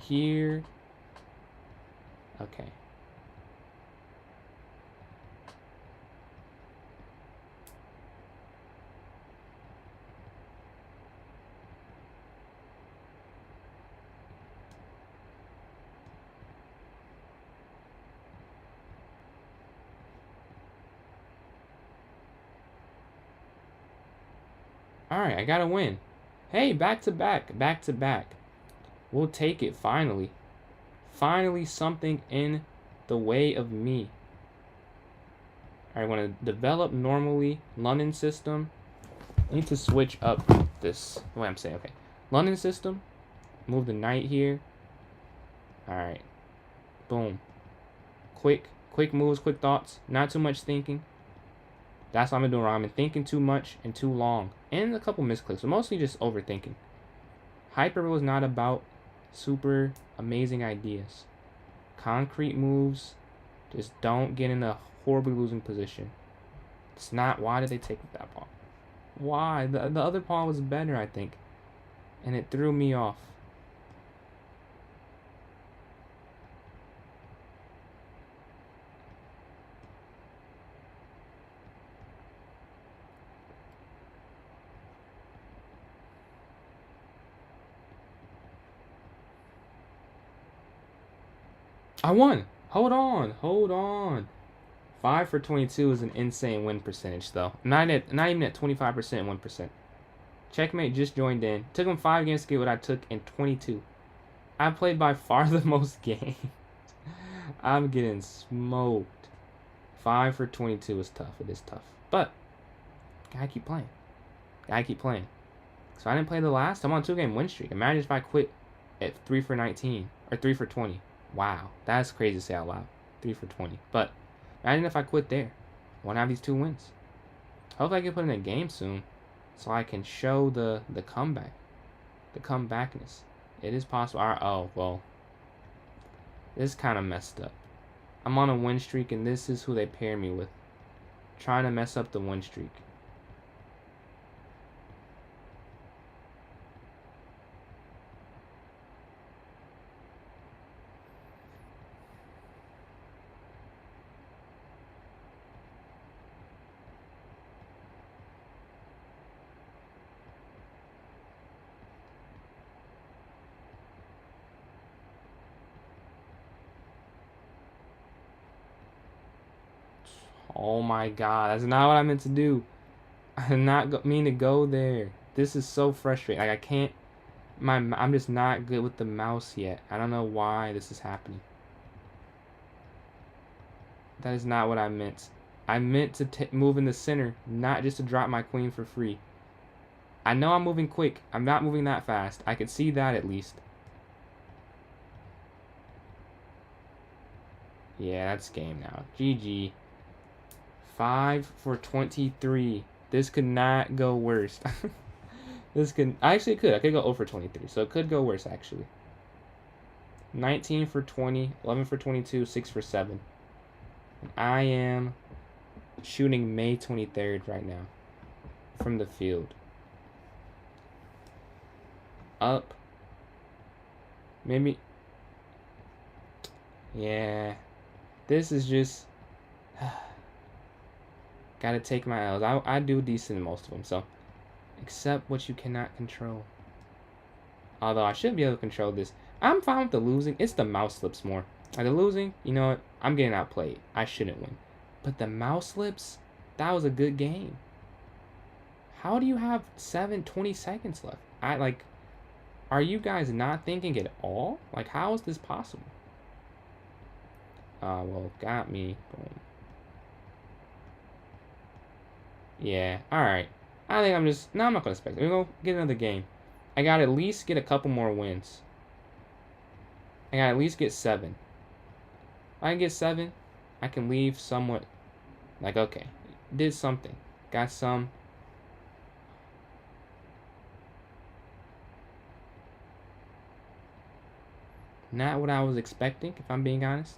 Here. Okay. Alright, I gotta win. Hey, back to back. We'll take it, finally. Finally, something in the way of me. Alright, I want to develop normally. London system. I need to switch up this. What I'm saying, okay. London system. Move the knight here. Alright. Boom. Quick moves, quick thoughts. Not too much thinking. That's what I've been doing wrong. I've been thinking too much and too long. And a couple misclicks, but mostly just overthinking. Hyper was not about super amazing ideas. Concrete moves. Just don't get in a horribly losing position. It's not. Why did they take that pawn? Why? The other pawn was better, I think. And it threw me off. I won. Hold on. 5 for 22 is an insane win percentage, though. Not even at 25% win percent. Checkmate just joined in. Took him 5 games to get what I took in 22. I played by far the most games. I'm getting smoked. 5 for 22 is tough. It is tough. But, gotta keep playing. Gotta keep playing. So I didn't play the last. I'm on a 2-game win streak. Imagine if I quit at 3 for 19. Or 3 for 20. Wow. That's crazy to say out loud. 3 for 20. But, imagine if I quit there. I want to have these 2 wins. Hopefully I can put in a game soon. So I can show the comeback. The comebackness. It is possible. Oh, well. This is kind of messed up. I'm on a win streak, and this is who they pair me with. Trying to mess up the win streak. Oh my god, that's not what I meant to do. I did not mean to go there. This is so frustrating. Like, I can't... I'm just not good with the mouse yet. I don't know why this is happening. That is not what I meant. I meant to move in the center, not just to drop my queen for free. I know I'm moving quick. I'm not moving that fast. I could see that at least. Yeah, that's game now. GG. 5 for 23. This could not go worse. This could... Actually, it could. I could go 0 for 23. So it could go worse, actually. 19 for 20. 11 for 22. 6 for 7. And I am shooting May 23rd right now. From the field. Up. Maybe... Yeah. This is just... Gotta take my L's. I do decent in most of them, so... Accept what you cannot control. Although I should be able to control this. I'm fine with the losing. It's the mouse slips more. Like the losing, you know what? I'm getting outplayed. I shouldn't win. But the mouse slips, that was a good game. How do you have 20 seconds left? Are you guys not thinking at all? Like, how is this possible? Well, got me. Boom. Yeah, alright. I think I'm just... No, I'm not going to expect it. We're going to get another game. I got to at least get a couple more wins. I got to at least get 7. If I can get 7, I can leave somewhat... Like, okay. Did something. Got some... Not what I was expecting, if I'm being honest.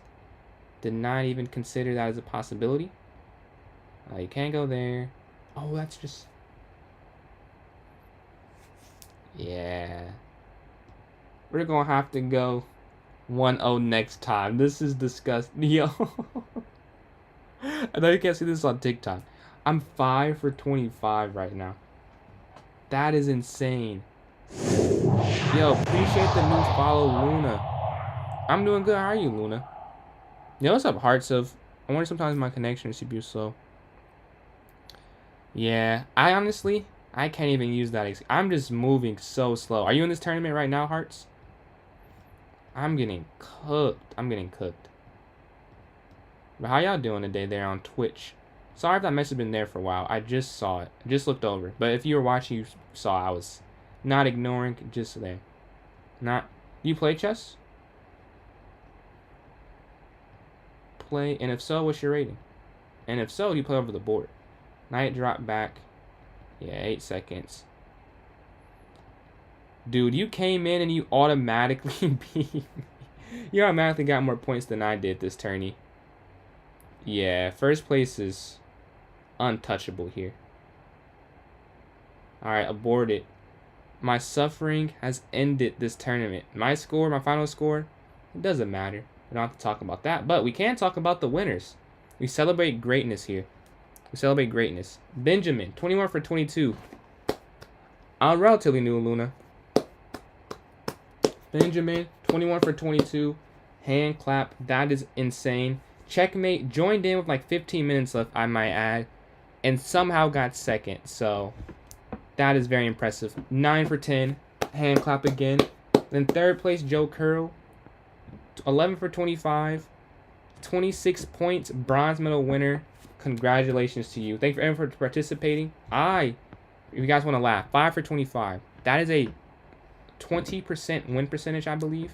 Did not even consider that as a possibility. You can't go there. Oh, that's just... Yeah. We're gonna have to go 1-0 next time. This is disgusting. Yo. I know you can't see this on TikTok. I'm 5 for 25 right now. That is insane. Yo, appreciate the new follow, Luna. I'm doing good. How are you, Luna? Yo, what's up, Hearts of... I wonder sometimes my connection is CPU slow. Yeah, I can't even use that. I'm just moving so slow. Are you in this tournament right now, Hearts? I'm getting cooked. But how y'all doing today there on Twitch? Sorry if that message has been there for a while. I just saw it. I just looked over. But if you were watching, you saw I was not ignoring, just there. Do you play chess? And if so, what's your rating? And if so, do you play over the board? Knight drop back. Yeah, 8 seconds. Dude, you came in and you automatically beat me. You automatically got more points than I did this tourney. Yeah, first place is untouchable here. Alright, abort it. My suffering has ended this tournament. My final score, it doesn't matter. We don't have to talk about that. But we can talk about the winners. We celebrate greatness here. We celebrate greatness. Benjamin, 21 for 22. I'm relatively new, Luna. Benjamin, 21 for 22. Hand clap. That is insane. Checkmate. Joined in with like 15 minutes left, I might add. And somehow got second. So, that is very impressive. 9 for 10. Hand clap again. Then third place, Joe Curl, 11 for 25, 26 points, bronze medal winner. Congratulations to you. Thank you everyone for participating. If you guys want to laugh, 5 for 25. That is a 20% win percentage, I believe.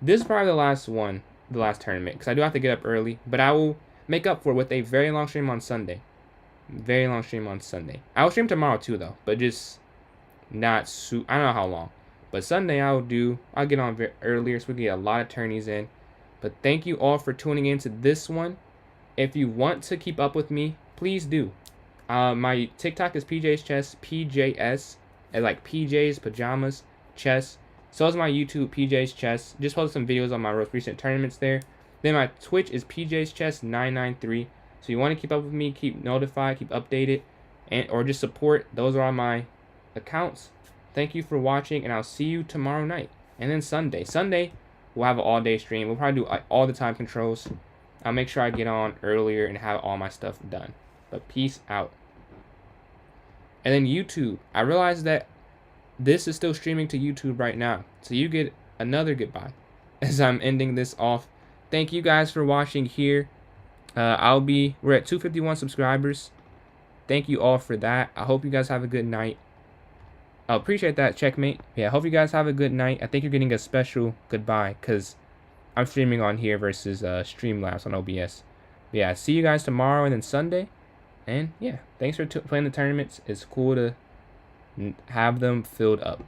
This is probably the last tournament, because I do have to get up early, but I will make up for it with a very long stream on Sunday. Very long stream on Sunday. I will stream tomorrow too, though, but just not I don't know how long. But Sunday I'll get on very earlier, so we get a lot of tourneys in. But thank you all for tuning in to this one. If you want to keep up with me, please do. My TikTok is PJ's Chess, PJS, and like PJ's pajamas chess. So is my YouTube, PJ's Chess. Just posted some videos on my most recent tournaments there. Then my Twitch is PJ's Chess 993. So you want to keep up with me, keep notified, keep updated, or just support. Those are on my accounts. Thank you for watching, and I'll see you tomorrow night. And then Sunday. Sunday, we'll have an all-day stream. We'll probably do all the time controls. I'll make sure I get on earlier and have all my stuff done. But peace out. And then YouTube. I realized that this is still streaming to YouTube right now. So you get another goodbye as I'm ending this off. Thank you guys for watching here. We're at 251 subscribers. Thank you all for that. I hope you guys have a good night. I appreciate that, Checkmate. Yeah, I hope you guys have a good night. I think you're getting a special goodbye because I'm streaming on here versus Streamlabs on OBS. But yeah, see you guys tomorrow and then Sunday. And yeah, thanks for playing the tournaments. It's cool to have them filled up.